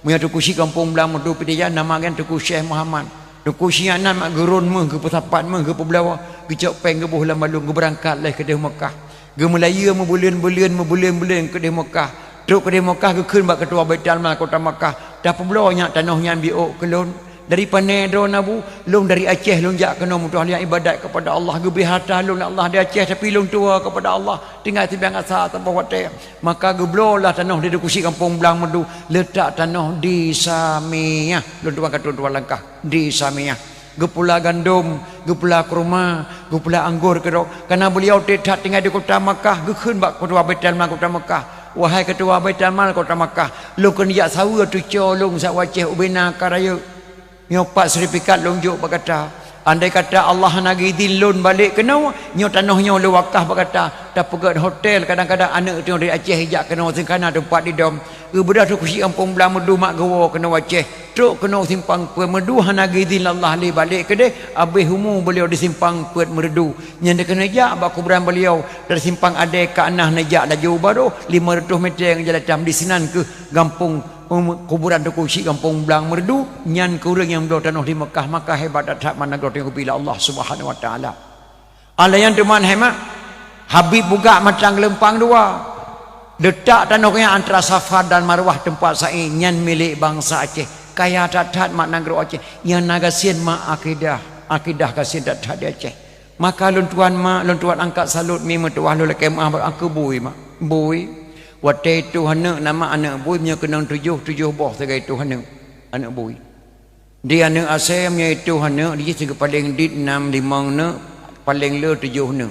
Muya tuku si kampung Belang Merdu Pidi Jaya nama kan tuku Syekh Muhammad. Tuku sinyak nan mak gerun meh ke pesapat meh ke pebelawa. Gecok peng ke buh lamalung ke berangkat lah ke deh Mekah. Ge Melaya membulian ke deh Mekah. Tuk ke deh Mekah ke keun bak ketua Baitul Mal kota Mekah. Dah pebelawanya tanahnya biok kelon. Dari Panedro Nabu, long dari Aceh long jak kena mudah lihat ibadat kepada Allah. Gebih harta long Allah di Aceh tapi long tua kepada Allah. Tinggal timbang asa tanpa hotel. Maka geblolah tanah di kusi kampung Belang Merdu. Letak tanah di Samiyah. Long tua kata tua langkah di Samiyah. Gepula gandum, gepula kurma, gepula anggur kerok. Karena beliau tidak tinggal di kota Makkah. Gekun bak ketua Baitul Mal kota Makkah. Wahai ketua Baitul Mal kota Makkah. Long kena sawa tu colong sak waceh ubina karaya. Nyopak sertifikat lonjuk berkata Andai kata Allah nagi dilun balik kena nyo tanahnya lu wakaf berkata tak pegat hotel kadang-kadang anak tu dari Aceh hijak kena singkana tempat di dom bedah tu kusi kampung belah medu mak gawa kena Aceh truk kena simpang puat medu nagi dil Allah li balik ke de habis humu beliau di simpang puat medu nya kena jak bak kuburan beliau dari simpang ade ke anah najak laju baru 500 meter yang jalan di sinan ke kampung kuburan tu kusi kampung belang merdu nyan ke orang yang berdoa tanah di Mekah maka hebat tak mana doa tengok bila Allah Subhanahu wa taala. Allah yang teman hemat Habib buka macam lempang dua. Detak tanahnya antara Safa dan Marwah tempat saya nyan milik bangsa Aceh. Kaya tak mak negeri Aceh yang nagasian mak akidah kasian tak di Aceh. Maka luntuan angkat salut mi metuah lu lekemah aku bui mak. Bui waktu itu nama anak bui punya kenang tujuh boh sebagai itu anak bui. Dia anak asalnya itu dia juga paling dit 6 5 paling le 7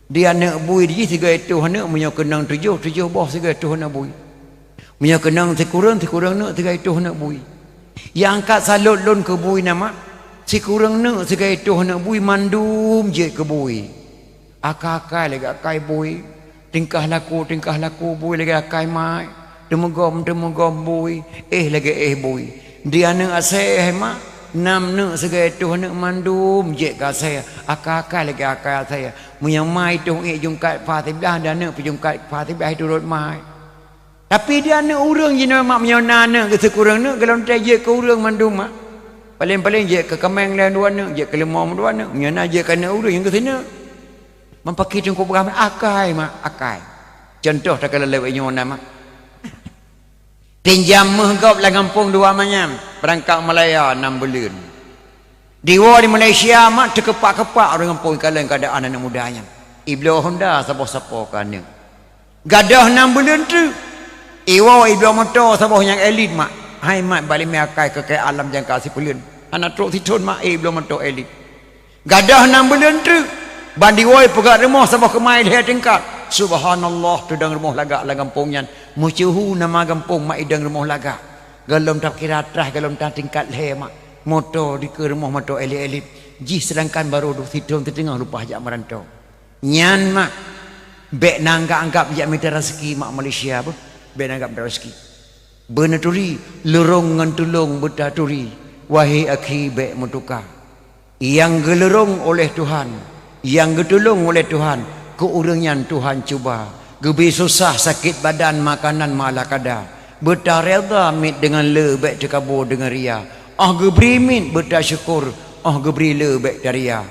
Dia anak bui dia sebagai itu punya kenang tujuh boh sebagai itu anak bui. Punya kenang sekurang nak sebagai itu anak bui. Yang angkat salut lon ke bui nama sekurang nak sebagai itu anak bui mandum je ke bui. Akai lagi akai bui. Tingkah laku bui lagi akai mai demegom bui lagi bui dia nak asai mak 6 nak segai tu nak mandum je ka saya akai lagi akai saya punya mai tu jungkat fatibah dan nak jungkat fatibah itu rot mai tapi dia nak urang je mak punya nak ke sekurang nak kalau tak je ke urang mandum mak paling je ke kemeng lain dua nak je ke lemam dua nak punya nak je kana urang yang ke sini Mampaki tungku beramai akai mak akai. Contoh tak kalau lewat nyona mak. Pinjam menggap lah kampung dua manyam. Perangkat Malaya 6 bulan. Di Malaysia mak terkepak-kepak orang kampung kalian keadaan anak mudanya. Iblis Honda siapa-siapa kana. Gadah 6 bulan tu. Iblis motor siapa yang elit mak. Hai mak balik mi akai ke alam jangka si pulun. Anak truk titun mak iblis motor elit. Gadah 6 bulan tu. Bandi woi pegat rumah sampai kemai dia tingkat. Subhanallah tu dang rumah lagak lah kampungnya. Mucuhu nama kampung mak idang rumah lagak. Galom tak kira atrah galom tak tingkat le mak. Motor di ke rumah motor elit-elit. Ji sedangkan baru duk sidong tertengah lupa ajak merantau. Nyan mak. Bek nanggap-anggap jak minta rezeki mak Malaysia apa? Bek nanggap minta rezeki. Benaturi lerong ngan tulung betaturi. Wahai akhi bek mutuka. Yang gelerong oleh Tuhan. Yang getulung oleh Tuhan keurangnya Tuhan cuba gebi susah sakit badan makanan malah kada betar reda mit dengan le baik terkabur dengan ria gebri mit betar syukur gebri le baik daria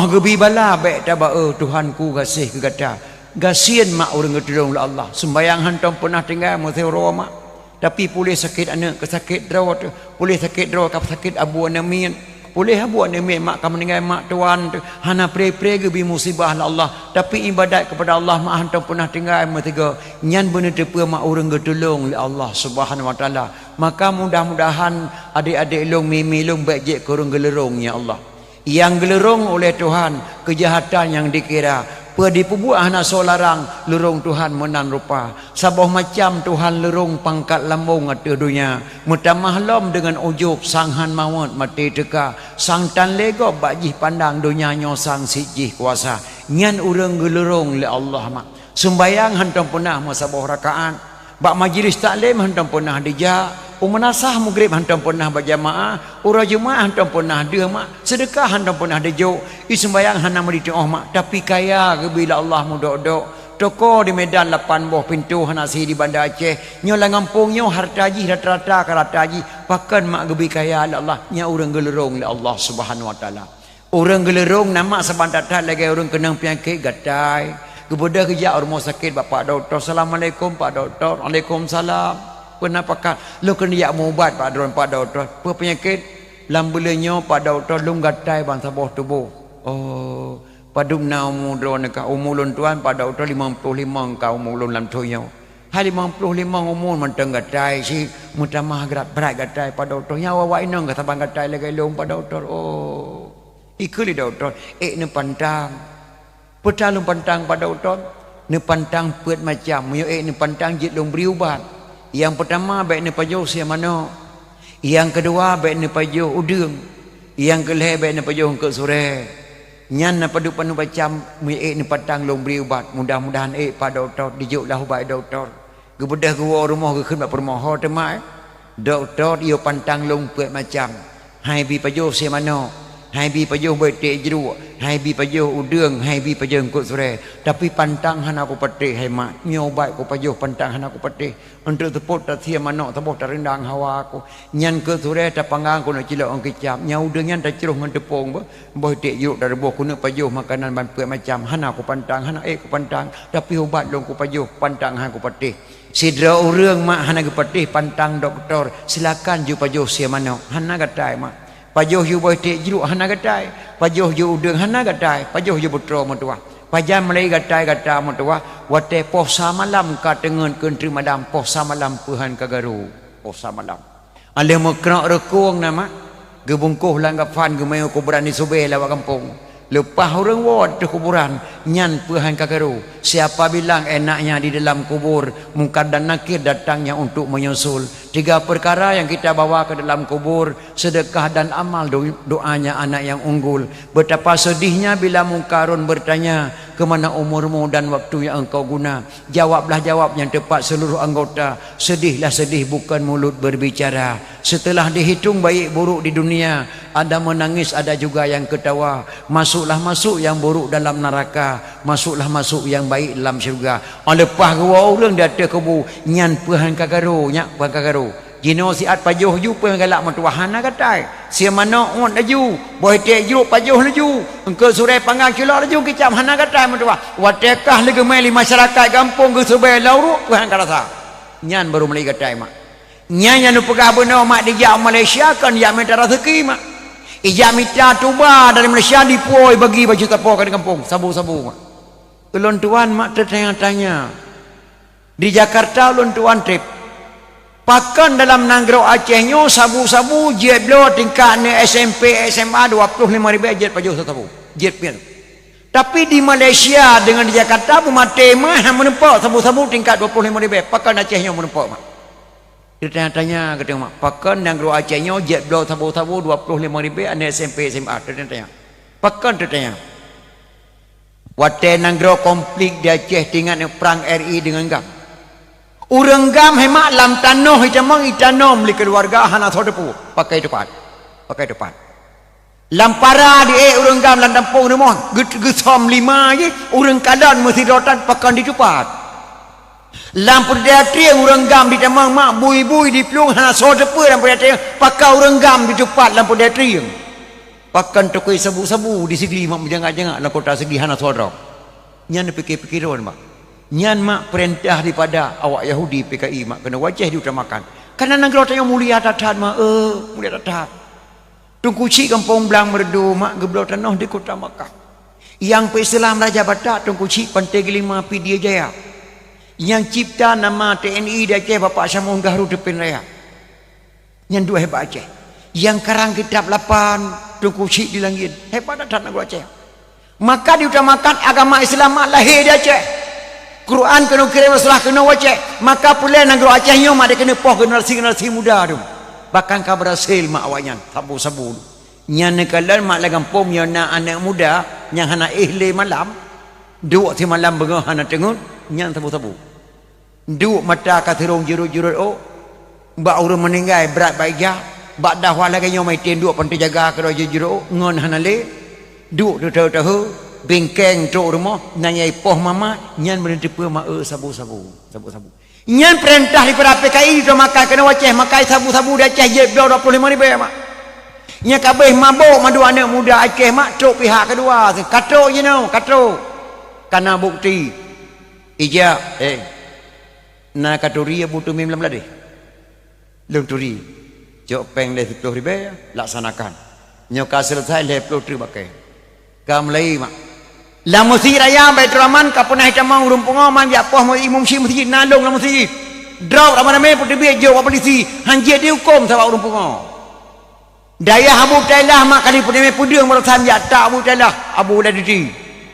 gebi bala baik tabaa Tuhanku kasih kegata gasian mak orang getulung la Allah sembayang hantam pernah tinggal musyawarah mak tapi boleh sakit anak ke sakit drawat boleh sakit drawat ke sakit abu anamin boleh buat ni mak kamu meninggal mak tuan hana pray gebi musibah la Allah tapi ibadat kepada Allah mak hantam pernah tinggal matiga nyan bener tepa mak orang getulung la Allah Subhanahu wa taala maka mudah-mudahan adik-adik long mimi long baik je kurang gelerong ya Allah yang gelerong oleh Tuhan kejahatan yang dikira dipubuh anak solarang lerong Tuhan menan rupa sabah macam Tuhan lerong pangkat lambung ada dunia mutamah lom dengan ujub sanghan mawat mati teka sang tan lego bajih pandang dunia nyosang sijih kuasa nyan urang gelerong le Allah mak sembayang hantam punah masabah rakaat bak majlis taklim hantam punah dijak Umanasah maghrib hantam pernah berjamaah, urang jemaah hantam pernah dia mak, sedekah hantam pernah dejo, sembayang hantam di tengah mak, tapi kaya bila Allah mudok-dok. Toko di Medan 8 buah pintu hanasi di Bandar Aceh, nyo la ngampungnya hartaji rata-rata karataji, pakan mak gebi kaya Allah, nya urang gelerong la Allah Subhanahu wa taala. Urang gelerong nama sebantat lagi urang kenang penyakit gatai. Kemudian kerja rumah sakit Bapak Doktor. Assalamualaikum Pak Doktor. Waalaikumsalam. Kenapa lu kena yak ubat Pak Doktor apa penyakit lambulannya Pak Doktor lu gatai bangsa bawah tubuh padum na umur ka umulun tuan Pak Doktor 55 ka umulun lam toyo hai 55 umur menteng gatai si mutamah berat gatai Pak Doktor nyawa wa inang ka tabang gatai lagi long Pak Doktor ikuli Doktor ne pantang petalung pantang Pak Doktor ne pantang peut macam yo ne pantang jit long beriubat. Yang pertama baik ni pajo sia mana. Yang kedua baik ni pajo udung. yang kelebe na pajuh ke sore nyan na padu panu bacam mi ni patang long beri ubat mudah-mudahan pada doktor dijuk lah ubat doktor gebedah ke rumah ke khun ba permoho temai doktor yo pantang long pet macam hai bi pajuh se mano hai bi pajuh betek jeruk hai bi pajuh udang hai bi pajuh ke sore tapi pantang hana aku patih hai mak nyobat ku pajuh pantang hana aku patih untuk teput tak sia manok tepuk tak rendang hawa aku nyan ke sore tak panggang ku nak cilok orang kecap nyau dengan tak ceruh ngan tepung boh tek jeruk dari boh ku nak pajuh makanan ban pet macam hana aku pantang hana ku pantang tapi ubat long ku pajuh pantang hana aku patih sidra urang mak hana ku patih pantang doktor silakan ju pajuh sia manok hana gatai mak pajuh yu boy tek jeruk hana gatai pajuh yu udang hana gatai pajuh yu putra mertua pajan mulai gatai gata mertua wate posa malam ka tengen kentri madam posa malam puhan kagaru posa malam ale mekrak rekung nama gebungkuh langgapan gemeu kuburan di Subeh lawak kampung lepas orang wad di kuburan nyan puhan kagaru siapa bilang enaknya di dalam kubur mungkar dan nakir datangnya untuk menyusul 3 perkara yang kita bawa ke dalam kubur sedekah dan amal doanya anak yang unggul betapa sedihnya bila mungkarun bertanya kemana umurmu dan waktu yang engkau guna jawablah jawab yang tepat seluruh anggota sedihlah sedih bukan mulut berbicara setelah dihitung baik buruk di dunia ada menangis ada juga yang ketawa masuklah masuk yang buruk dalam neraka masuklah masuk yang baik dalam syurga lepas gua orang dia ada kubu nyan puhan kagaru nyak puhan kagaru jino siat pajuh ju puhan galak mentuahana katai sia mana on laju boy tek jeruk pajuh laju engkau sore panggang cilok laju kicam hana katai mentuah watekah legemeli masyarakat kampung ke Subeh lauruk puhan karasa nyan baru mulai katai mak nyan yang pegah benar mak dijak Malaysia kan ya minta rezeki mak ijak minta tuba dari Malaysia dipoi bagi baju tapau ke kampung sabu-sabu mak ulun tuan mak tertanya-tanya di Jakarta ulun tuan trip pakan dalam Nanggro Acehnya sabu-sabu jet blow tingkat ni SMP SMA 25,000 jet pajuh sabu jet pian tapi di Malaysia dengan di Jakarta bermati mah menempak sabu-sabu tingkat 25,000 pakan Acehnya menempak mak tanya kata mak pakan Nanggro Acehnya jet blow sabu-sabu 25,000 ane SMP SMA tanya pakan tanya wate Nanggro konflik di Aceh dengan perang RI dengan Gam urang Gam hemak lam tanoh hitamang itanom li keluarga hana sodepu pakai depan lampara di urang Gam lan dampung ni mon gesom 5 je urang kadan mesti rotan pakan di cepat lampur dia tri urang Gam di tamang mak bui-bui di pelung hana sodepu lampur dia tri pakai urang Gam di cepat lampur dia tri pakan tokoi sabu-sabu di segi mak menjangak-jangak la kota segi hana sodok nyan pikir-pikiron mak nyan mak perintah daripada awak Yahudi PKI mak kena wajah diutamakan karena Nanggro tanya mulia tatat mak mulia tatat tungku cik kampung belang merdu mak geblau tanah di kota Makkah yang Islam Raja Batak tungku cik Pantai Gelima Pidia Jaya yang cipta nama TNI di Aceh Bapak Samun Gahru Depin Raya yang dua hebat Aceh yang karang kitab 8 tungku cik di langit hebat tatat Nanggro Aceh maka diutamakan agama Islam lahir di Aceh Quran kena kirim Rasulullah kena wajah maka pula Nanggro Aceh nyo mak dia kena poh generasi muda tu bahkan kau berhasil mak awaknya sabu-sabu nyan nekalan mak la kampung yang anak muda yang hana ihle malam duk si malam bengah hana tengun nyan sabu-sabu duk mata kathirong jurut-jurut mbak urang meninggal berat baiknya bak dah wala kanyo mai ten duk pantai jaga ke jurut ngon hana le duk tahu bengkeng tok rumah nanyai poh mama nyan menentipu mak sabu-sabu nyan perintah daripada PKI tu makan kena waceh makai sabu-sabu di Aceh je 25,000 mak nya kabeh mabuk madu anak muda Aceh mak tok pihak kedua katok je no katok karena bukti ija na katuri butuh 19 deh lung turi jok peng le 10,000 laksanakan nyoka selesai le 10 pakai kamlai mak la masjid raya Baitur Rahman ka punah hitamang rumpungo man ya poh mo imam syih masjid nalong la masjid drop ramane putih biar jo polisi hanjir dihukum sebab rumpungo daya Abu Tailah mak kali putih pudung merosan ya tak Abu Tailah Abu Ladidi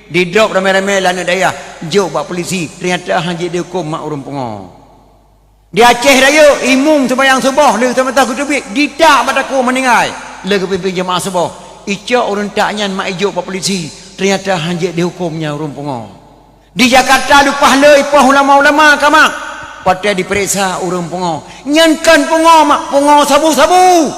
di drop ramai-ramai lana daya jo buat polisi ternyata hanjir dihukum mak rumpungo di Aceh raya imum sembahyang subuh le sama tahu tu bi didak mataku meninggal lega pimpin jemaah sebab icak orang taknya mak ijuk pak polisi ternyata hanjik dihukumnya urung pungo di Jakarta lu pahala ipah ulama-ulama kamak pada diperiksa urung pungo nyankan pungo mak pungo sabu-sabu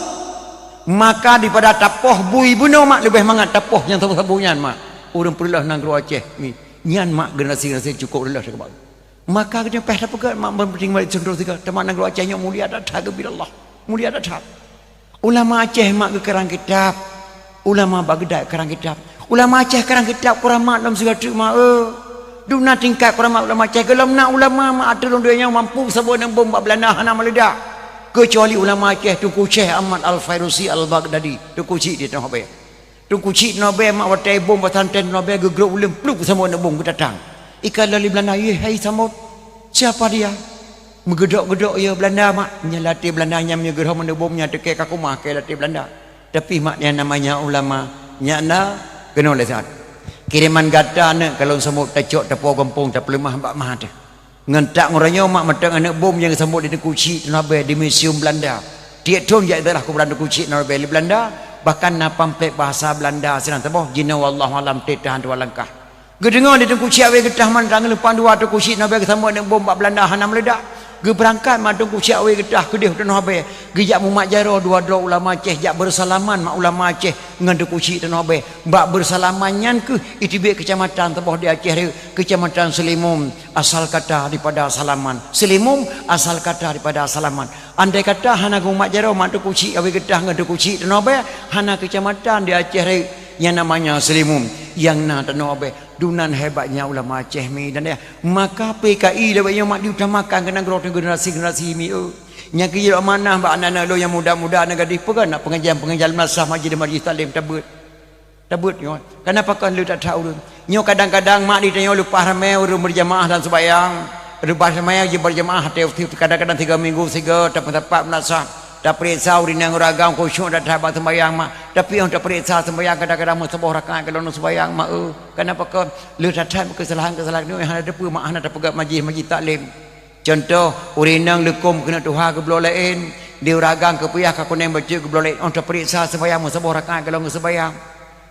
maka daripada tapoh bui bunuh mak lebih mangat tapoh yang sabu-sabunya mak urung perlulah nang Guru Aceh ni nyan mak generasi-generasi cukup lelah sekebal maka kena peh dapat mak penting balik contoh tiga teman nang Guru Aceh nya mulia datang ke billah mulia datang ulama Aceh mak ke kerang kitab ulama Baghdad kerang kitab ulama Aceh kerang kitab kurang mak dalam segala mak duna tingkat kurang mak ulama Aceh kalau nak ulama mak ada dunia yang mampu sebut nang bom Belanda hana meledak kecuali ulama Aceh Tunku Syekh Ahmad Al-Fairusi Al-Baghdadi Tunku Cik dia tengok apa Tunku Cik nabe mak watai bom batanten nabe gegrok ulim pluk sama nak bom datang ikan lali Belanda hai samut siapa dia megedok-gedok ya Belanda mak nyelati Belanda nyam nya gerah mana bomnya tekek aku mah ke lati Belanda tapi mak yang namanya ulama nyana kena oleh saat kiriman gata ne kalau semut tecok tepo gempung tak lemah mbak mah dah ngentak ngoranya mak metang anak bom yang semut di Kuci nabe di museum Belanda dia tom ya adalah ku Belanda Kuci nabe di Belanda bahkan napampek bahasa Belanda senang teboh jina wallahu alam tetahan dua langkah gedengar di Kuci awe getah man rang lepan dua tu Kuci nabe semut anak bom mbak Belanda hana meledak ge berangkat madung Kuci awe getah kedih tanah be ge jak mumak jaro dua ulama Aceh jak bersalaman mak ulama Aceh ngan Kuci tanah be mbak bersalaman nyan ke itibik kecamatan teboh di Aceh kecamatan Selimum asal kata daripada salaman Selimum asal kata daripada salaman andai kata hana mumak jaro mak Kuci awe getah ngan Kuci tanah be hana kecamatan di Aceh yang namanya Selimum yang na tanah be dunan hebatnya ulama Aceh mi dan dia maka PKI dah banyak mak diutamakan kena generasi-generasi mi nya ki mana mbak anak-anak lo yang muda-muda nak gadis pegan nak pengajian masah majlis taklim tabut yo kenapa kan lu tak tahu nyo kadang-kadang mak ditanya lupa ramai urus berjamaah dan sembahyang lepas sembahyang je berjamaah kadang-kadang 3 minggu 3 tempat menasah tak periksa urinang ragam khusyuk dah tabat sembahyang mak tapi yang tak periksa sembahyang kadang-kadang sebuah rakaat kalau nak sembahyang mak kenapa kau lu tak tahu kesalahan ni yang ada apa mak ada pegat majlis taklim contoh urinang lekum kena tuha ke belah lain dia ragam ke puyah ke kuning baca ke belah lain orang tak periksa sembahyang sebuah rakaat kalau nak sembahyang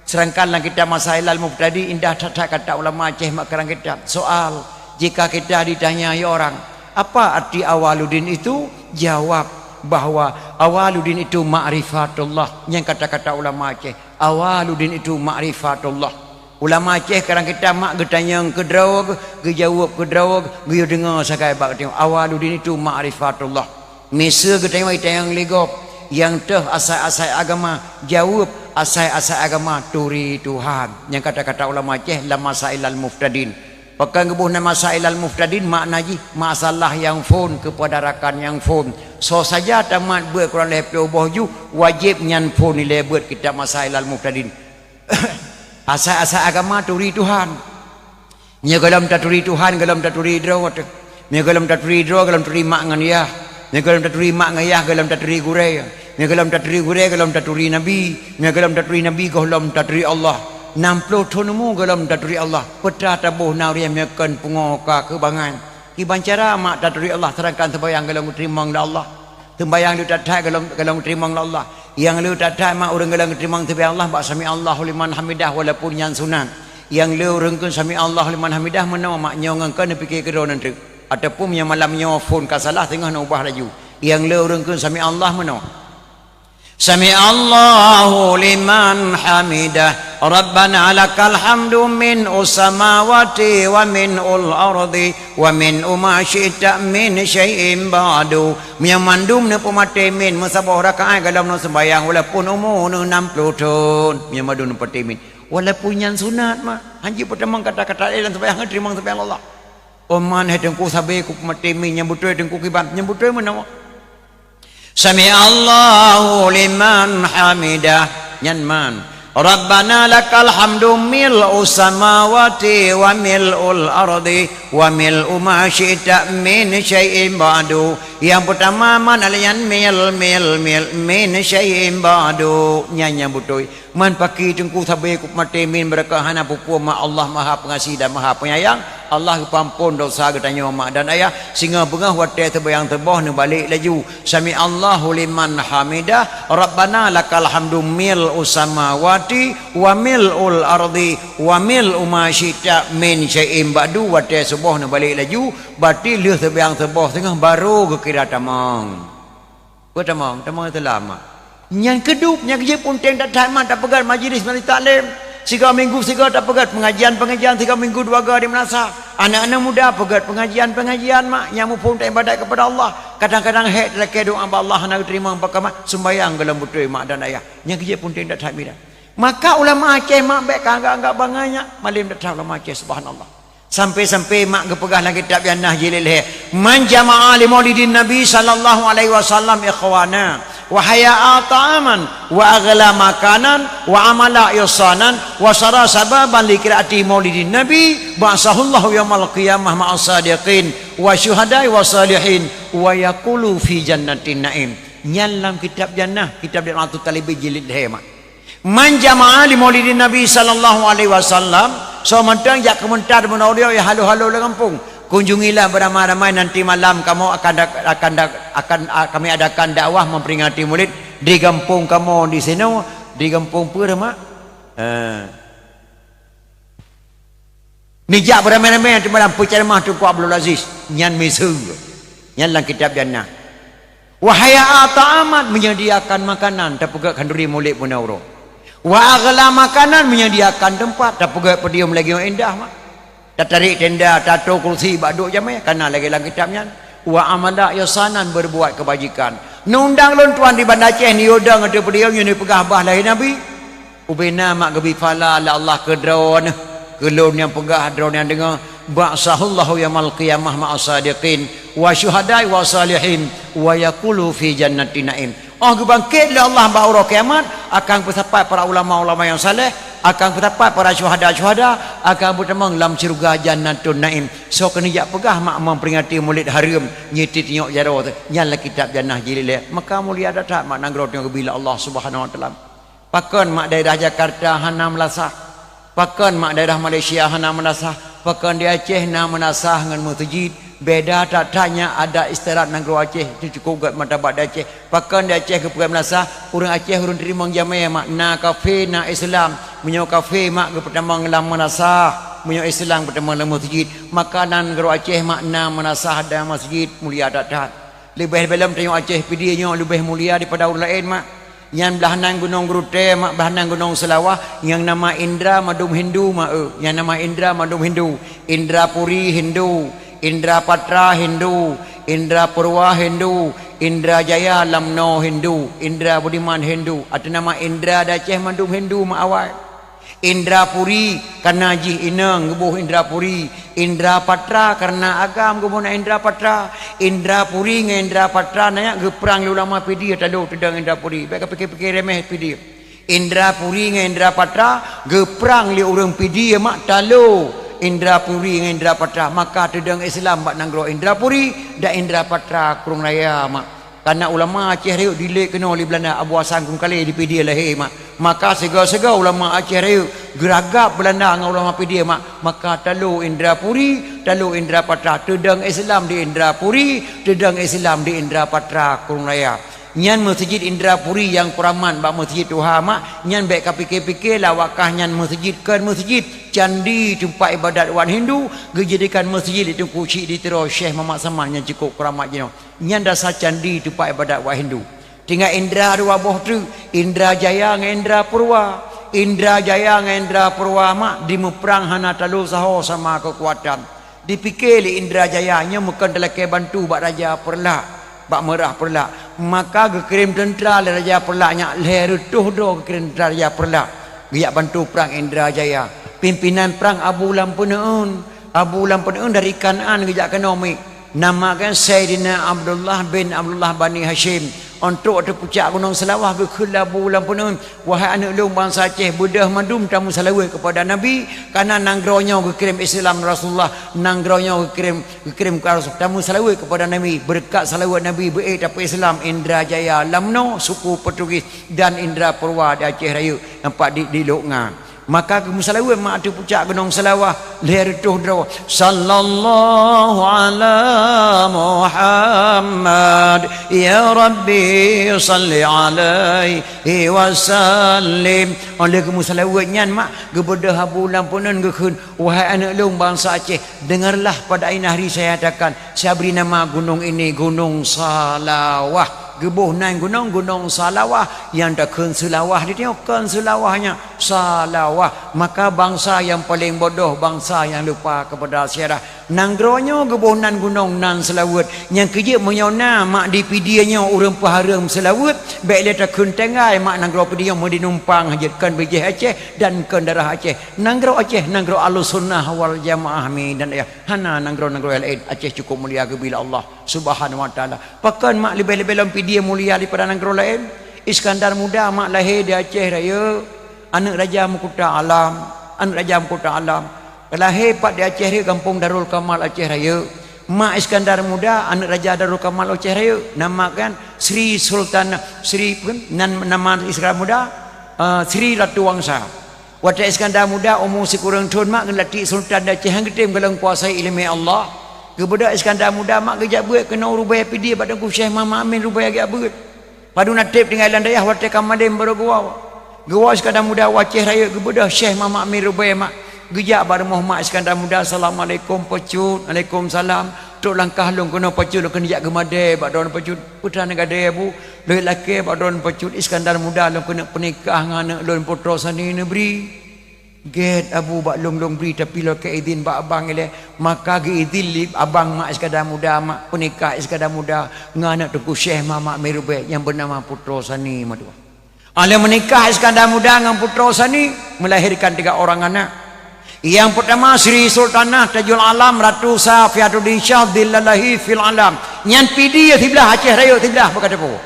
serangkanlah kita masail al-mubtadi indah tak kata ulama Aceh mak kerang kita soal jika kita ditanya orang apa arti awaluddin itu jawab bahawa awaluddin itu ma'rifatullah yang kata-kata ulama Aceh awaluddin itu ma'rifatullah ulama Aceh kadang kita mak getanya kedraug gejawab kedraug ge dengar sakai bak tengok awaluddin itu ma'rifatullah mesa getanya yang legop yang teh asai-asai agama jawab asai-asai agama turi Tuhan yang kata-kata ulama Aceh la masailal muftadin pakai gebuh nama masailal muftadin maknanya masalah yang phone kepada rakan yang phone so saja tamat buat kurang lebih bohju wajib nyan phone nilai buat kita masailal muftadin asai-asai agama turi Tuhan nya galam taturi Tuhan galam taturi draw nya galam taturi draw galam taturi mak ngan ya nya galam taturi mak ngan ya galam taturi gurei nya galam taturi gurei galam taturi nabi nya galam taturi nabi galam taturi Allah 60 tunumu galam taturi Allah peta tabuh nauriam yakan pungoka kebangan kiban cara mak taturi Allah terangkan sembahyang galam terima Allah sembahyang lu tatai galam terima Allah yang lu tatai mak urang galam terima sembahyang Allah bak sami Allahu liman hamidah walaupun yang sunat yang lu urangkeun sami Allahu liman hamidah mana mak nyongangkeun fikir kedua nanti ataupun yang malam nyofon ka salah tengah nak ubah laju yang lu urangkeun sami Allah mana sami Allahu liman hamidah Rabbana lakal hamdu min usamawati wa min ul-ardi wa min ma syi'ta min syai'in ba'du miamandum ne pemate min musabah rakaat dalam no sembahyang walaupun umur 60 tahun miamadun pemate min walaupun yang sunat mah hanji pertama kata-kata dalam sembahyang terima sembahyang Allah oman hedengku sabe ku pemate min nyambut dengku kiban nyambut mana sami Allahu liman hamidah nyanman Rabbana lakal hamdu mil'u samawati wa mil'ul ardi wa mil'u ma syi'ta min syai'in ba'du yang pertama man alian mil min syai'in ba'du nyanya butoi man paki tengku sabe ku mate min berkah hana pupu ma Allah maha pengasih dan maha penyayang Allah pampun dosa ketanya mak dan ayah singa bengah watai terbayang terbah ni balik laju sami Allahu liman hamidah rabbana lakal hamdu mil usamawati wa milul ardi wa mil umasyita min syai'in ba'du watai subuh ni balik laju berarti leh terbayang terbah tengah baru ke kira tamang tamang itu lama yang kedua yang kerja pun tak tamat tak pegang majlis majlis taklim 3 minggu 3 tak pegat pengajian 3 minggu 2 hari menasa anak-anak muda pegat pengajian mak yang pun tak ibadat kepada Allah kadang-kadang head laki doa Allah nak terima pakam sembahyang dalam betul mak dan ayah yang kerja pun tak tamat maka ulama Aceh mak baik anggap bangannya malim tak tahu ulama Aceh subhanallah sampai mak kepegah lagi kitab jannah jilid man jama'a li maulidin nabi sallallahu alaihi wasallam ikhwana wa haya'a ta'aman wa aghla makanan wa amala ihsanan wa sara sababan li qiraati maulidin nabi ba'sahullahu yaumil qiyamah ma'as sadiqin wa syuhada'i wa salihin wa yaqulu fi jannatin na'im nyalam kitab jannah kitab Di'atul Talibi jilid mak man jama'a li maulidin nabi sallallahu alaihi wasallam so mentang jak komentar menaudio ya halo-halo le kampung kunjungilah beramai-ramai nanti malam kamu akan kami adakan dakwah memperingati Maulid di kampung kamu di sini di kampung pura mak mijak beramai-ramai nanti malam penceramah Tunku Abdul Aziz nyan misu nyan lang kitab jannah wahaya ta'amat menyediakan makanan tak pegak kanduri Maulid Munauro wa aghla makanan menyediakan tempat tak pegak pedium lagi yang indah mak tak tarik tenda tato kursi baduk jamai karena lagi dalam kitabnya wa amala ihsanan berbuat kebajikan nundang lon tuan di Bandar Aceh ni udang ada pedium ni pegah bah lahir nabi ubina mak gebi fala la Allah ke drone kelon yang pegah drone yang dengar ba'sahullahu yaumil qiyamah ma'as sadiqin wa syuhada'i wa salihin wa yaqulu fi jannatin na'im gebangkitlah Allah ba'ura kiamat akan bersampai para ulama-ulama yang saleh akan berdapat para syuhada-syuhada akan bertemu dalam syurga jannatun naim so kena jak pegah mak memperingati Maulid haram nyiti tengok jaro tu nyala kitab jannah jilid maka mulia datang mak nanggro tengok bila Allah Subhanahu wa taala pakon mak daerah Jakarta hana melasah pakon mak daerah Malaysia hana melasah pakon di Aceh na menasah dengan masjid beda tak tanya ada istirahat nanggro Aceh itu cukup gat martabat di Aceh pakon di Aceh ke Pekan Melasa orang Aceh orang terima jamai mak na kafe na Islam menyo kafe mak ke pertama ngelam menasah menyo Islam pertama dalam masjid makanan nanggro Aceh mak na menasah ada masjid mulia datang lebih dalam tengok Aceh pidinya lebih mulia daripada orang lain mak yang belahanang gunung Grute mak belahanang gunung Selawah yang nama Indra Madum Hindu mak yang nama Indra Madum Hindu Indrapuri Hindu Indra Patra Hindu Indra Purwa Hindu Indra Jaya Lamno Hindu Indra Budiman Hindu atau nama Indra Aceh Madum Hindu mak awal Indra Puri karena Haji Ineng gebuh Indra Puri Indra Patra karena agam gebuh na Indra Patra Indra Puri dengan Indra Patra nanya geperang ulama PD tado tedang Indra Puri baik fikir-fikir remeh PD Indra Puri dengan Indra Patra geperang li orang PD mak talo Indra Puri dengan Indra Patra maka tedang Islam bak nanggro Indra Puri dan Indra Patra kurung raya mak karena ulama Aceh Rayuk dilek kena oleh Belanda Abu Hasan kung kali di PD lahir mak maka sega-sega ulama Aceh Rayuk geragap Belanda dengan ulama PD mak maka talu Indra Puri talu Indra Patra tedang Islam di Indra Puri tedang Islam di Indra Patra kurung raya nyan masjid Indra Puri yang kuraman bak masjid Tuhan mak nyan baik kapikir-pikir lawakah nyan masjid kan masjid candi tempat ibadat wan Hindu dijadikan masjid itu kuci di terus Syekh Muhammad Saman yang cukup keramat jino nyan dasar candi tempat ibadat wan Hindu tinggal Indra dua boh tu Indra Jaya dengan Indra Purwa Indra Jaya dengan Indra Purwa mak di meperang hana talu saho sama kekuatan dipikir Indra Jaya nya mukan telake bantu bak raja perlak bak merah perlak maka kekirim tentera raja perlaknya lerutuh do kekirim tentera raja perlak giak bantu perang Indra Jaya pimpinan perang Abu Lampuneun dari Kanan giak ekonomi namakan Sayyidina Abdullah bin Abdullah Bani Hashim untuk ada puncak gunung Selawah ke Abu Lampuneun wahai anak long bangsa Aceh bedah madum tamu salawat kepada Nabi karena nanggronya kekirim Islam Rasulullah nanggronya kekirim tamu salawat kepada Nabi berkat salawat Nabi baik dapat Islam Indra Jaya Lamno suku Portugis dan Indra Purwa di Aceh Rayuk nampak di Lokngan maka musalawat mak tu pucak gunung selawah leher tuh draw sallallahu ala Muhammad ya Rabbi salli alaihi wasallim oleh musalawat nyan mak gebedah bulan punan gekeun wahai anak long bangsa Aceh dengarlah pada ini hari saya katakan saya beri nama gunung ini Gunung Salawah gebuh naik gunung Salawah yang tak ken selawah ditengokkan selawahnya Salawah maka bangsa yang paling bodoh bangsa yang lupa kepada sejarah nanggronya gebuh nan gunung nan selawat yang kerja menyona mak di pidianya urang paharam selawat baik dia tak ken tengai mak nanggro pidinya mau dinumpang hajatkan bijih Aceh dan ken darah Aceh nanggro Aceh nanggro Ahlussunnah wal Jamaah mi dan ya hana nanggro lain Aceh cukup mulia bila Allah Subhanahu wa taala pakan mak lebih-lebih lampi dia mulia daripada negara lain. Iskandar Muda mak lahir di Aceh Raya, anak Raja Mahkota Alam, lahir pak di Aceh Raya, kampung Darul Kamal Aceh Raya. Mak Iskandar Muda anak Raja Darul Kamal Aceh Raya, namakan Sri Sultan Sri nama Iskandar Muda Sri Ratu Wangsa. Waktu Iskandar Muda umur sekurang tahun mak ngelatih Sultan Aceh yang gede gelang kuasai ilmu Allah. Kepada Iskandar Muda mak kerja buat kena rubaya pidi pada ku Syekh Mama Amin rubaya agak buat. Padu natip tinggal landaya wate kamadim baru gua. Gua Iskandar Muda Aceh Raya kepada Syekh Mama Amin rubaya mak. Gejak bar Muhammad Iskandar Muda assalamualaikum pecut. Waalaikumsalam. Tok langkah long kena pecut long kena jak gemade bak don pecut. Putra negade bu. Leh laki bak don pecut Iskandar Muda long kena pernikah dengan anak lon putra sani negeri. Get abu bak long beri tapi lo ke izin bak abang ile maka ge izin li abang mak Iskandar Muda mak penikah Iskandar Muda nganak tuku Syekh Mama Mirube yang bernama Putra Sani madu. Ala menikah Iskandar Muda dengan Putra Sani melahirkan 3 orang anak. Yang pertama Sri Sultanah Tajul Alam Ratu Safiatuddin Shah Dillahi fil Alam. Nyan pidi sebelah Aceh Raya sebelah berkata apa?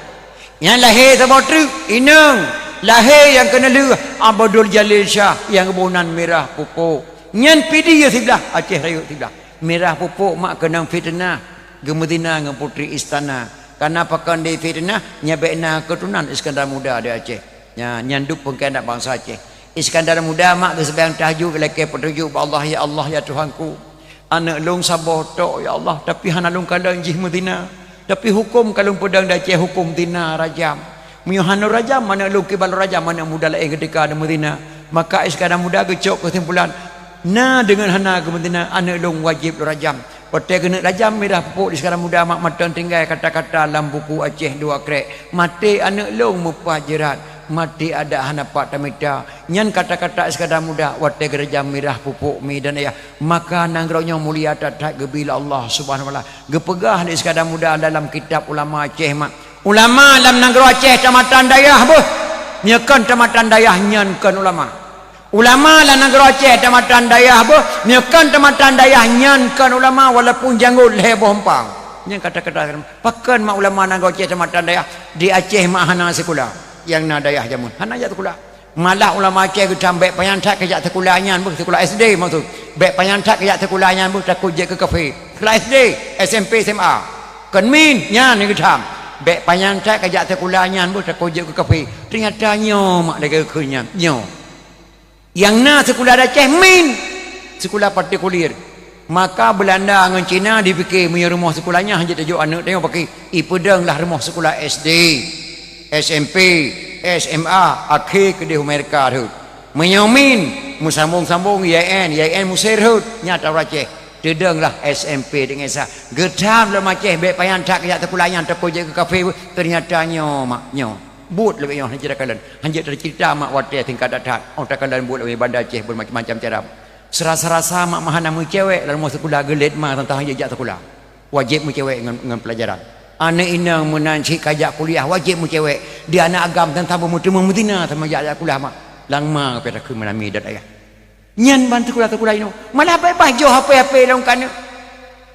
Yang lahir sebotru inang lahir yang kena lu Abdul Jalil Shah yang kebunan merah pupuk nyan pidi ya sebelah Aceh Raya sebelah merah pupuk mak kena fitnah gemedina dengan putri istana karena pakan di fitnah nyabekna keturunan Iskandar Muda di Aceh nyanduk pengkhianat bangsa Aceh Iskandar Muda mak ke sebayang tahajud lelaki petunjuk Allah ya Tuhanku anak long sabah tok ya Allah tapi hana long kadang jih medina tapi hukum kalau pedang di Aceh hukum tina rajam Muyuhanu Raja mana lu kibal Raja mana muda lain ketika ada Medina maka Iskandar Muda gecok kesimpulan nah dengan hana ke Medina anak long wajib rajam pada kena rajam merah pupuk Iskandar Muda mak matan tinggal kata-kata dalam buku Aceh 2 krek mati anak long mupajirat mati ada hana pak tamita nyan kata-kata Iskandar Muda wate gerejam merah pupuk mi dan ya maka nanggronya mulia tatat gebila Allah Subhanahu wa taala gepegah di Iskandar Muda dalam kitab ulama Aceh mak ulama dalam negara Aceh tamatan dayah boh nyekan tamatan dayah nyankan ulama dalam negara Aceh tamatan dayah boh nyekan tamatan dayah nyankan ulama walaupun janggut leboh empang yang kata-kata pakan mak ulama negara Aceh tamatan dayah di Aceh mak hana sekolah yang na dayah jamun hana jat sekolah malah ulama Aceh ke tambek panyantak ke jat sekolah nyan boh sekolah SD maksud bek panyantak ke jat sekolah nyan boh takut je ke kafe sekolah SD SMP SMA kan min nyan ni ketam bek panyantak kajak sekolahnya bu tak kojek ke kafe ternyata nyo mak lega kenyang nyo yang na sekolah Aceh min sekolah partikulir maka Belanda dengan Cina dipikir punya rumah sekolahnya hanya tajuk anak tengok pakai ipedang lah rumah sekolah SD SMP SMA akhir ke di Amerika tu menyomin musambung-sambung YN Musir tu nyata Aceh dedenglah SMP dengan sah gedam dalam Aceh baik payah tak kejak terkulanya terkojek ke kafe ternyata nyo mak nyo but lebih yang hanya kalian hanya cerita mak wate tingkat datat orang tak kalian buat lebih bandar Aceh bermacam-macam cara serasa-rasa mak mahana mu cewek dalam sekolah gelet mah tentang hanya kejak terkulah wajib mu cewek dengan pelajaran anak inang menanci kajak kuliah wajib mu cewek dia anak agam tentang bermutu Medina sama kajak kuliah mak langma pada ke menami dan ayah nyan bantu kulah ini malah apa baju HP long kan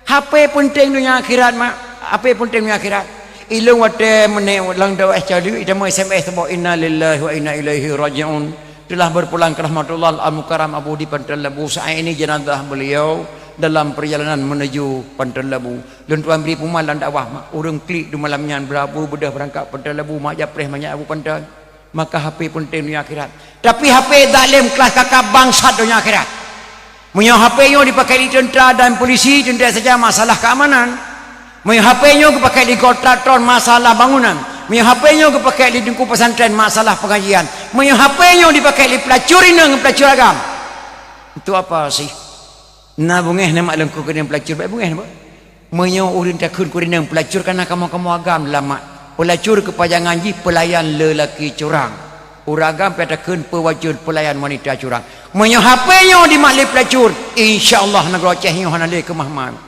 HP penting dunia akhirat mak HP penting dunia akhirat ilung wate mene lang dawa jadi ida mo SMS bo inna lillahi wa inna ilaihi rajiun telah berpulang ke rahmatullah al-mukarram Abu di Pantai Labu saat ini jenazah beliau dalam perjalanan menuju Pantai Labu dan tuan beri pemalan dakwah mak urang klik di malam nyan berabu bedah berangkat Pantai Labu mak japreh banyak Abu Pantai Maka HP penting dunia akhirat. Tapi HP zalim kelas kakak bangsat dunia akhirat. Punya HP nya dipakai di tentera dan polisi, tentera saja masalah keamanan. Punya HP nya dipakai di kontraktor masalah bangunan. Punya HP nya dipakai di dengku pesantren masalah pengajian. Punya HP nya dipakai di pelacur inang, pelacur agam. Itu apa sih? Nah bungeh nama lengku kena pelacur baik bungeh apa? Punya urin takun kena pelacur karena kamu agam lama. Pelacur kepajangan ji pelayan lelaki curang. Uragam katakan pewajud pelayan wanita curang. Punya HP nya di makli pelacur. InsyaAllah nak roceh nya hana le ke mahmam.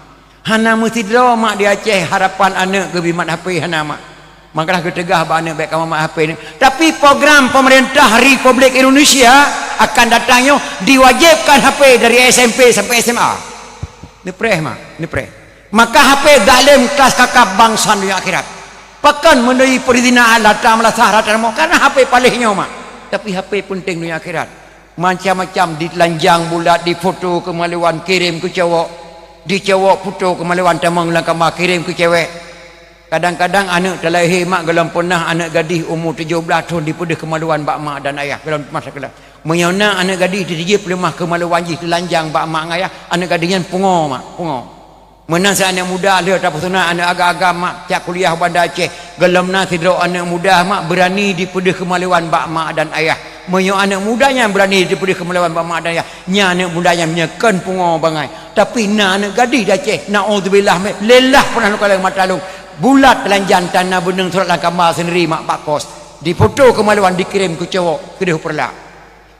Hana mesti draw mak di Aceh harapan anak gebi mat HP hana mak. Makalah ketegah ba anak baik kamu mak HP ni. Tapi program pemerintah Republik Indonesia akan datangnya diwajibkan HP dari SMP sampai SMA. Ni preh mak, ni preh. Maka HP zalim kelas kakap bangsa dunia akhirat. Pakan menui perizinan data melasah rata mau karena HP palihnya mak. Tapi HP penting dunia akhirat. Macam-macam ditelanjang bulat, difoto kemaluan kirim ke cowok. Di cowok foto kemaluan tamang langkama kirim ke cewek. Kadang-kadang anak terlahir mak gelam pernah anak gadis umur 17 tahun dipedih kemaluan bak mak dan ayah gelam masa kelam. Menyona anak gadis dijip lemah kemaluan ji telanjang bak mak ayah, anak gadisnya pungo mak, pungo. Menang sa anak muda dia tak pasuna anak agak-agak mak cak kuliah Bandar Aceh. Gelam na tidro anak muda mak berani dipedih kemaluan bak mak dan ayah. Menyo anak mudanya berani dipedih kemaluan bak mak dan ayah. Nya anak mudanya menyekan pungo bangai. Tapi na anak gadis dah Aceh, naudzubillah lillah pernah kalau matalung. Bulat telanjang tanah beneng surat langkama sendiri mak pak kos. Difoto kemaluan dikirim ke cowok kedih perlak.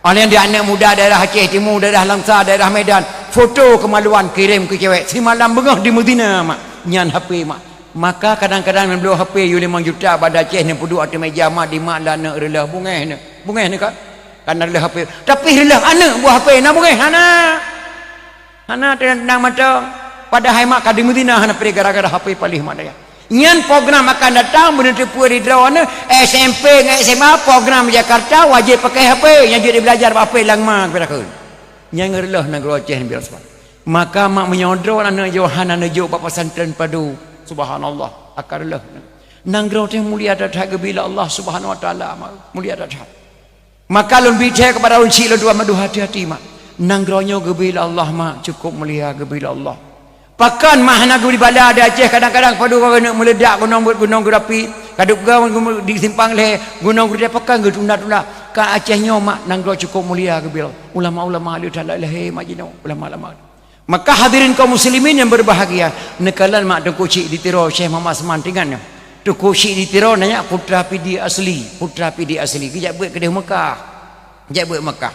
Oleh dia anak muda daerah Aceh Timur, daerah Langsa, daerah Medan, foto kemaluan kirim ke cewek. Si malam bengah di Medina mak. Nyan HP mak. Maka kadang-kadang membeli HP you 5 juta pada Aceh ni puduk atas meja mak di mak dan nak relah bungeh ni. Bungeh ni kan? Karena relah HP. Tapi relah anak buah HP nak bungeh hana. Hana tenang mata. Padahal mak kadi Medina hana pergi gara-gara HP palih mak daya. Nyan program akan datang benar tipu di drone SMP dengan SMA program Jakarta wajib pakai HP yang jadi belajar apa langma kepada kau. Yang ngerlah negara Aceh biar sebab. Maka mak menyodro anak Johan anak Jo bapa pesantren padu. Subhanallah akarlah. Nanggro teh mulia datang bila Allah Subhanahu wa taala mulia datang. Maka lun bicara kepada unci lu dua madu hati-hati mak. Nanggronya gebila Allah mak cukup mulia gebila Allah. Pakan mahana guli bala ada Aceh kadang-kadang padu kau nak meledak gunung berapi kaduk kau di simpang leh gunung gede pakan getunda-tunda ka Acehnya mak nanggro cukup mulia gebil ulama-ulama dia tak leh majino ulama-ulama. Maka hadirin kaum muslimin yang berbahagia nekalan mak Tengku Cik ditiro Syekh Muhammad Seman tinggalnya Tengku Cik ditiro nanya putra pidi asli kejap buat kedai Mekah kejap buat Mekah.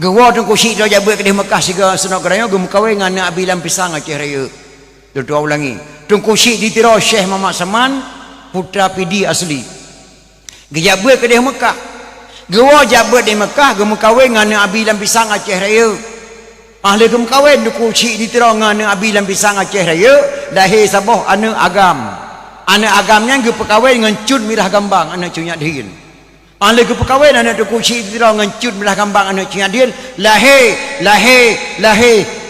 Gewa Tengku Syik dia jabat ke di Mekah siga senok kerana gem kawin dengan nak bilang pisang Aceh Raya. Dua ulangi. Tengku Syik ditiro Syekh Muhammad Seman putra pidi asli. Gejabat ke di Mekah. Gewa jabat di Mekah gem kawin dengan nak bilang pisang Aceh Raya. Ahli gem kawin Tengku Syik ditiro dengan nak bilang pisang Aceh Raya lahir sabah anak agam. Anak agamnya gem perkawin dengan cud mirah gambang anak cunyak dihin. Ahli ke perkahwin anak Tengku Syik ditiro ngencut belah kambang anak Cik Adil lahir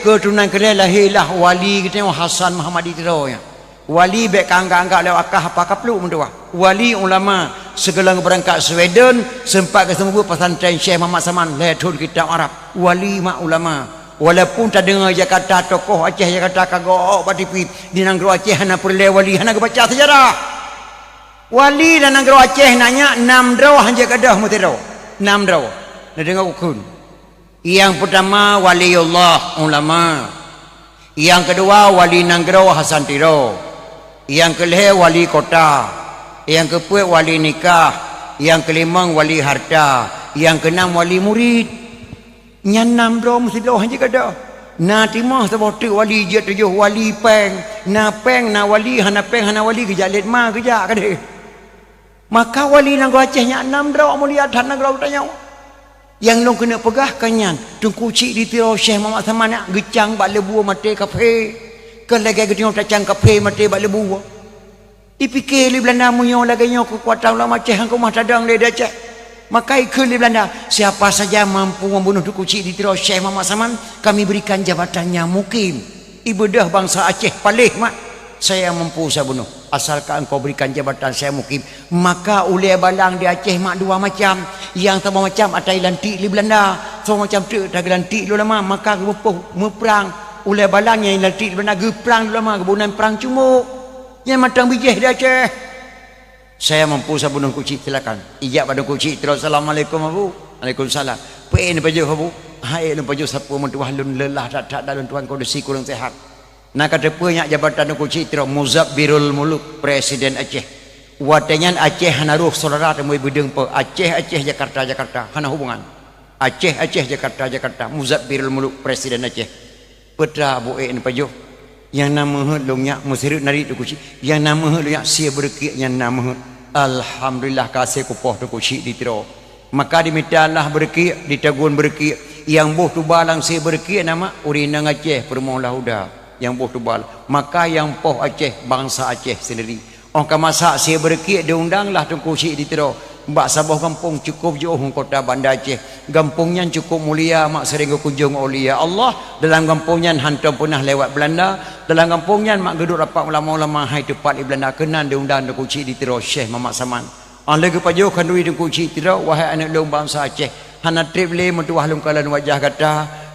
keturunan kedai lahirlah wali kita Hasan Muhammad ditiro ya. Wali baik anggap-anggap lewat akah apa kapluk mentua. Wali ulama segala berangkat Sweden sempat ke semua pesantren Syekh Muhammad Saman letun kitab Arab. Wali mak ulama. Walaupun tak dengar Jakarta tokoh Aceh Jakarta kagok batipi di Nanggro Aceh hana perlu wali hana baca sejarah. Wali dan negara Aceh nanya 6 draw hanya kedah mutiro 6 draw nak dengar ukun. Yang pertama waliullah ulama, yang kedua wali negara Hasan Tiro, yang kelima wali kota, yang keempat wali nikah, yang kelima wali harta, yang keenam wali murid. Nya 6 draw mesti draw hanya kedah. Na timah seperti wali je 7 wali peng na wali hana wali kejalit ma kejak kadeh. Maka wali negara Aceh nya 6 draw mulia dan negara utanya. Yang long kena pegah kanyan Tengku Cik ditiro Syekh Muhammad Saman nak gecang bak lebu mate kafe. Ke lagi getino tacang kafe mate bak lebu. Dipikir li Belanda munyo lagi nyo kekuatan ulama Aceh hang rumah tadang le Aceh. Maka ikut li Belanda siapa saja mampu membunuh Tengku Cik ditiro Syekh Muhammad Saman kami berikan jabatannya mukim. Ibadah bangsa Aceh palih mak saya mampu saya bunuh. asalkan engkau berikan jabatan saya mukim. Maka ulai balang di Aceh mak dua macam, yang sama macam atai lantik di Belanda, sama macam tu tak lantik dulu lama, maka perang ulai balang yang lantik di Belanda perang dulu lama, kebunan perang cumuk yang matang bijih di Aceh. Saya mampu sabun kucing, silakan ijab pada kucing. Assalamualaikum abu. Waalaikumsalam. Pe ni baju abu. Hai lu baju sapu mentuah lun lelah tak dalun tuan kondisi kurang sehat. Nak kata punya jabatan kucing tiro Muzabbirul Muluk Presiden Aceh. Watenyan Aceh hanaruh saudara temu bideng pe Aceh Jakarta hana hubungan. Aceh Jakarta Muzabbirul Muluk Presiden Aceh. Putra bu ni baju. Yang nama longnya musirit nari tu kucing, yang nama longnya sia berkik, yang nama alhamdulillah kasih kupoh tu kucing ditiro. Maka dimintalah berkik, ditagun berkik, yang boh tu balang sia berkik nama urinang Aceh permolah udah, yang boh tu bal. Maka yang poh Aceh bangsa Aceh sendiri. Orang masak sia berkik diundanglah tu kucing ditiro. Mbak Sabah kampung cukup jauh kota Banda Aceh. Kampungnya cukup mulia, mak sering kunjung aulia Allah. Dalam kampungnya hantam pernah lewat Belanda. Dalam kampungnya mak geduk rapat ulama-ulama hai tepat di Belanda. Kenan diundang di kunci di tiro Syekh Mamat Saman. Lagi pajuh kandui di kunci tiro wahai anak long bangsa Aceh. Hana trip le mentuah long kalan wajah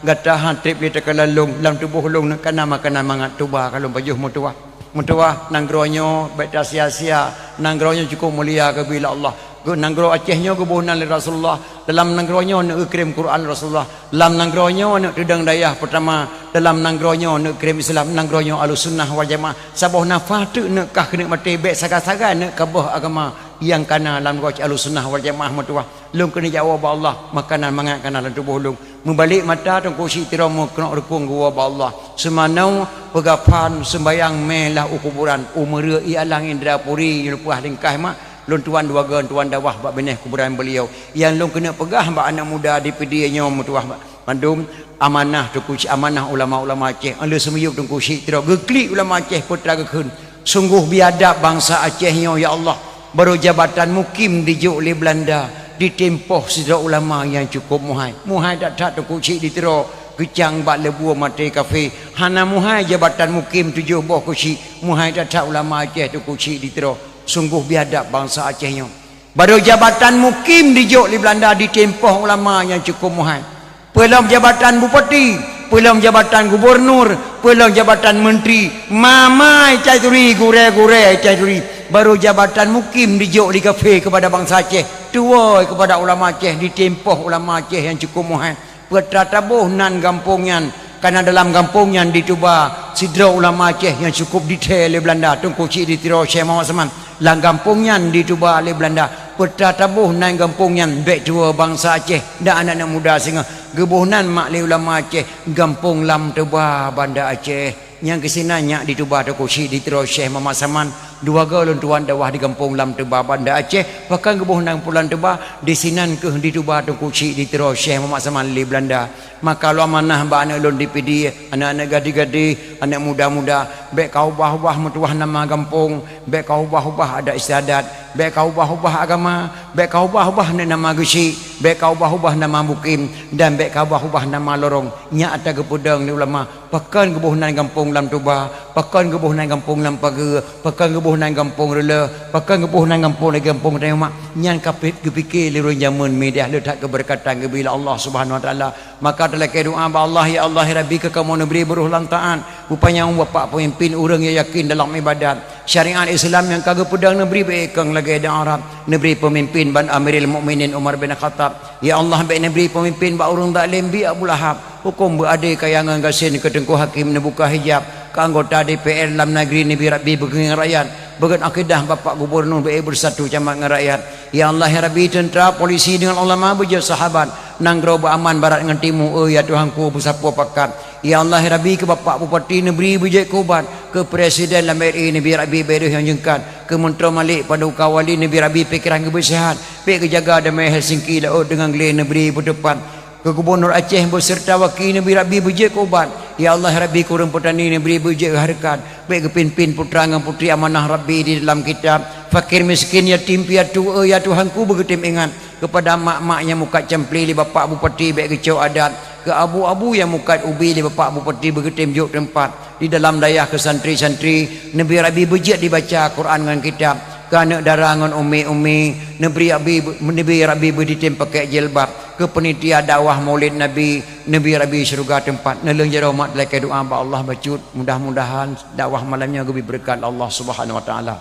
gata han trip le tekalan long dalam tubuh long nak kana makanan mangat tuba kalau pajuh mutuah nanggronyo baik sia-sia nanggronyo cukup mulia kabila Allah. Nanggro Acehnya kebunan Rasulullah, dalam nanggronyo nak kirim Quran Rasulullah, dalam nanggronyo nak tudang dayah pertama, dalam nanggronyo nak kirim Islam, nanggronyo Ahlussunnah wal Jamaah. Sabah nafah tu nak kah kena mati baik saga-saga nak kabah agama yang kana dalam roh Ahlussunnah wal Jamaah mutuah. Lung kena jawab Allah makanan mangat kana dalam tubuh lung. Membalik mata tu kursi tira mu kena rukun gua Allah. Semanau pegapan sembayang melah ukuburan umur ialang Indrapuri lupuh lingkah mak. Lun tuan dua gen tuan dawah bak beneh kuburan beliau yang lun kena pegah bak anak muda di pedianya mutuah mandum amanah tu kunci amanah ulama-ulama Aceh anda semuyuk tu kunci tira geklik ulama Aceh putra gekun sungguh biadab bangsa Acehnya ya Allah baru jabatan mukim dijuk oleh Belanda ditempoh sidra ulama yang cukup muhai tak tu kunci ditira kecang bak lebu mati kafe hana muhai jabatan mukim 7 boh kunci muhai tak ulama Aceh tu kunci ditira sungguh biadab bangsa Acehnya. Baru jabatan mukim dijuk di Belanda ditempoh ulama yang cukup muhai. Pelam jabatan bupati, pelam jabatan gubernur, pelam jabatan menteri, mamai caituri gure-gure caituri. Baru jabatan mukim dijuk di kafe kepada bangsa Aceh. Tua kepada ulama Aceh ditempoh ulama Aceh yang cukup muhai. Petra tabuh nan kampungnya karena dalam kampungnya dituba sidra ulama Aceh yang cukup detail di Belanda tungku cik di tiro Syekh Muhammad Saman lang kampungnya dituba oleh Belanda peta tabuh nan kampungnya baik tua bangsa Aceh dan anak-anak muda sehingga gebuhnan mak li ulama Aceh kampung lam tuba Banda Aceh yang kesinanya dituba tungku cik di tiro Syekh Muhammad Saman dua galon tuan dawah di kampung lam tuba Banda Aceh bahkan gebuhnan pulan tuba di sinan ke dituba tungku cik di tiro Syekh Muhammad Saman li Belanda. Maka lu amanah ba anak lon dipidi anak-anak gadi-gadi anak muda-muda baik kau ubah-ubah mutuah nama kampung baik kau ubah-ubah ada istiadat baik kau ubah-ubah agama baik kau ubah-ubah nama gesi baik kau ubah-ubah nama mukim dan baik kau ubah-ubah nama lorong nya ata kepudang ni ulama pakan kebuhnan kampung lam tuba pakan kebuhnan kampung lam pagar pakan kebuhnan kampung rela pakan kebuhnan kampung lagi kampung tayumak nyan kapit kepikir lirun jamun media letak keberkatan bila Allah Subhanahu wa taala. Maka telah doa ba Allah ya Allah ya Rabbi ke kamu negeri berulang ta'an rupanya bapak pemimpin orang yang yakin dalam ibadat syariat Islam yang kagak pedang negeri bekang lagi ada Arab negeri pemimpin ban Amirul Mukminin Umar bin Khattab ya Allah baik negeri pemimpin ba urang zalim bi Abu Lahab hukum berada kayangan gasin ke tengku hakim buka hijab ke anggota DPR dalam negeri Nabi Rabbi begeng rakyat began akidah bapak gubernur bersatu camat dengan rakyat ya Allah ya Rabbi tentera polisi dengan ulama berjaya sahabat nanggro beraman barat dengan timur ya Tuhanku bersapa pakat ya Allah ya Rabbi ke bapak bupati negeri berjaya kubat ke presiden LMRI Nabi Rabbi beruh yang jengkat ke Menteri Malik pada ukawali Nabi Rabbi pikiran kebersihan pek kejaga damai Helsinki laut dengan geli negeri berdepan ke gubernur Aceh beserta wakil Nabi Rabbi berjaya kubat ya Allah ya Rabbi kurang petani Nabi berjaya harkat baik ke pin-pin putra dengan putri amanah Rabbi di dalam kitab fakir miskin yatim piatu ya Tuhanku begetim ingat kepada mak-mak yang mukat cempli li bapak bupati baik kecau adat ke abu-abu yang mukat ubi li bapak bupati begetim juk tempat di dalam dayah ke santri-santri Nabi Rabi bejit dibaca Quran dengan kitab kerana darangan umi-umi Nabi Rabi berditim pakai jilbab ke penitia dakwah maulid Nabi Rabi syurga tempat neleng jara umat lekai doa ba Allah bacut mudah-mudahan dakwah malamnya lebih berkat Allah Subhanahu wa taala.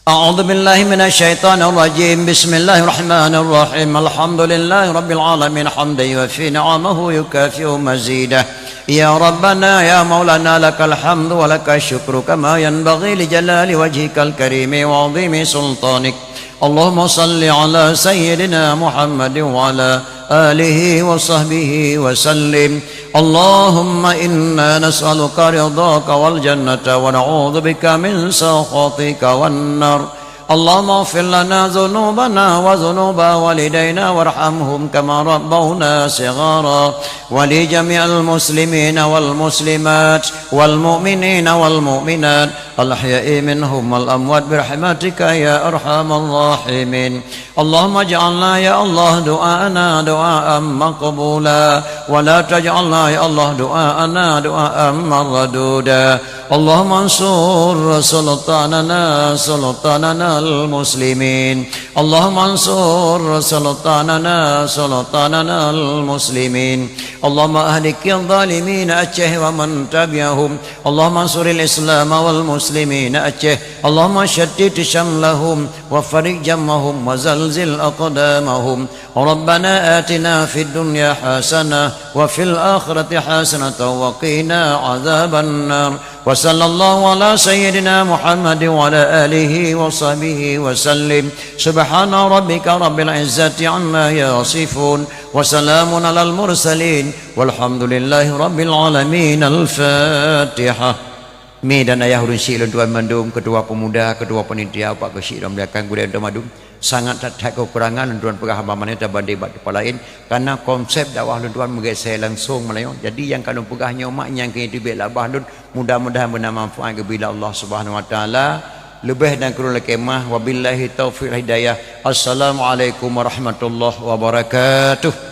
أعوذ بالله من الشيطان الرجيم بسم الله الرحمن الرحيم الحمد لله رب العالمين حمدا يوفي نعمه يكافئ مزيده يا ربنا يا مولانا لك الحمد ولك الشكر كما ينبغي لجلال وجهك الكريم وعظيم سلطانك اللهم صل على سيدنا محمد وعلى آله وصحبه وسلم اللهم إنا نسألك رضاك والجنة ونعوذ بك من سخطك والنار اللهم اغفر لنا ذنوبنا وذنوب والدينا وارحمهم كما ربونا صغارا ولجميع المسلمين والمسلمات والمؤمنين والمؤمنات الأحياء منهم والأموات برحمتك يا أرحم الراحمين اللهم اجعلنا يا الله دعاءنا دعاء مقبولا ولا تجعلنا يا الله دعاءنا دعاء مردودا اللهم انصر سلطاننا المسلمين اللهم انصر سلطاننا المسلمين اللهم أهلك الظالمين أجه ومن تبعهم اللهم انصر الإسلام والمسلمين أجه اللهم شتت شملهم وفرق جمعهم وزلزل أقدامهم ربنا آتنا في الدنيا حسنة وفي الآخرة حسنة وقنا عذاب النار وصلى الله على سيدنا محمد وعلى آله وصحبه وسلم سبحان ربك رب العزة عما يصفون وسلام على المرسلين والحمد لله رب العالمين. الفاتحة. Mi dan ayah ulun syik tuan mandum, ketua pemuda, ketua penitia, pak kesyik dan belakang budaya untuk madum. Sangat tak kekurangan tuan pegah hamba mana terbanding bak depan lain karena konsep dakwah tuan menggait saya langsung Melayu. Jadi yang kalau pegahnya umat yang kini tibik labah lun mudah-mudahan bermanfaat kepada Allah Subhanahu wa taala. Lebih dan kurang kemah wabillahi taufiq hidayah. Assalamualaikum warahmatullahi wabarakatuh.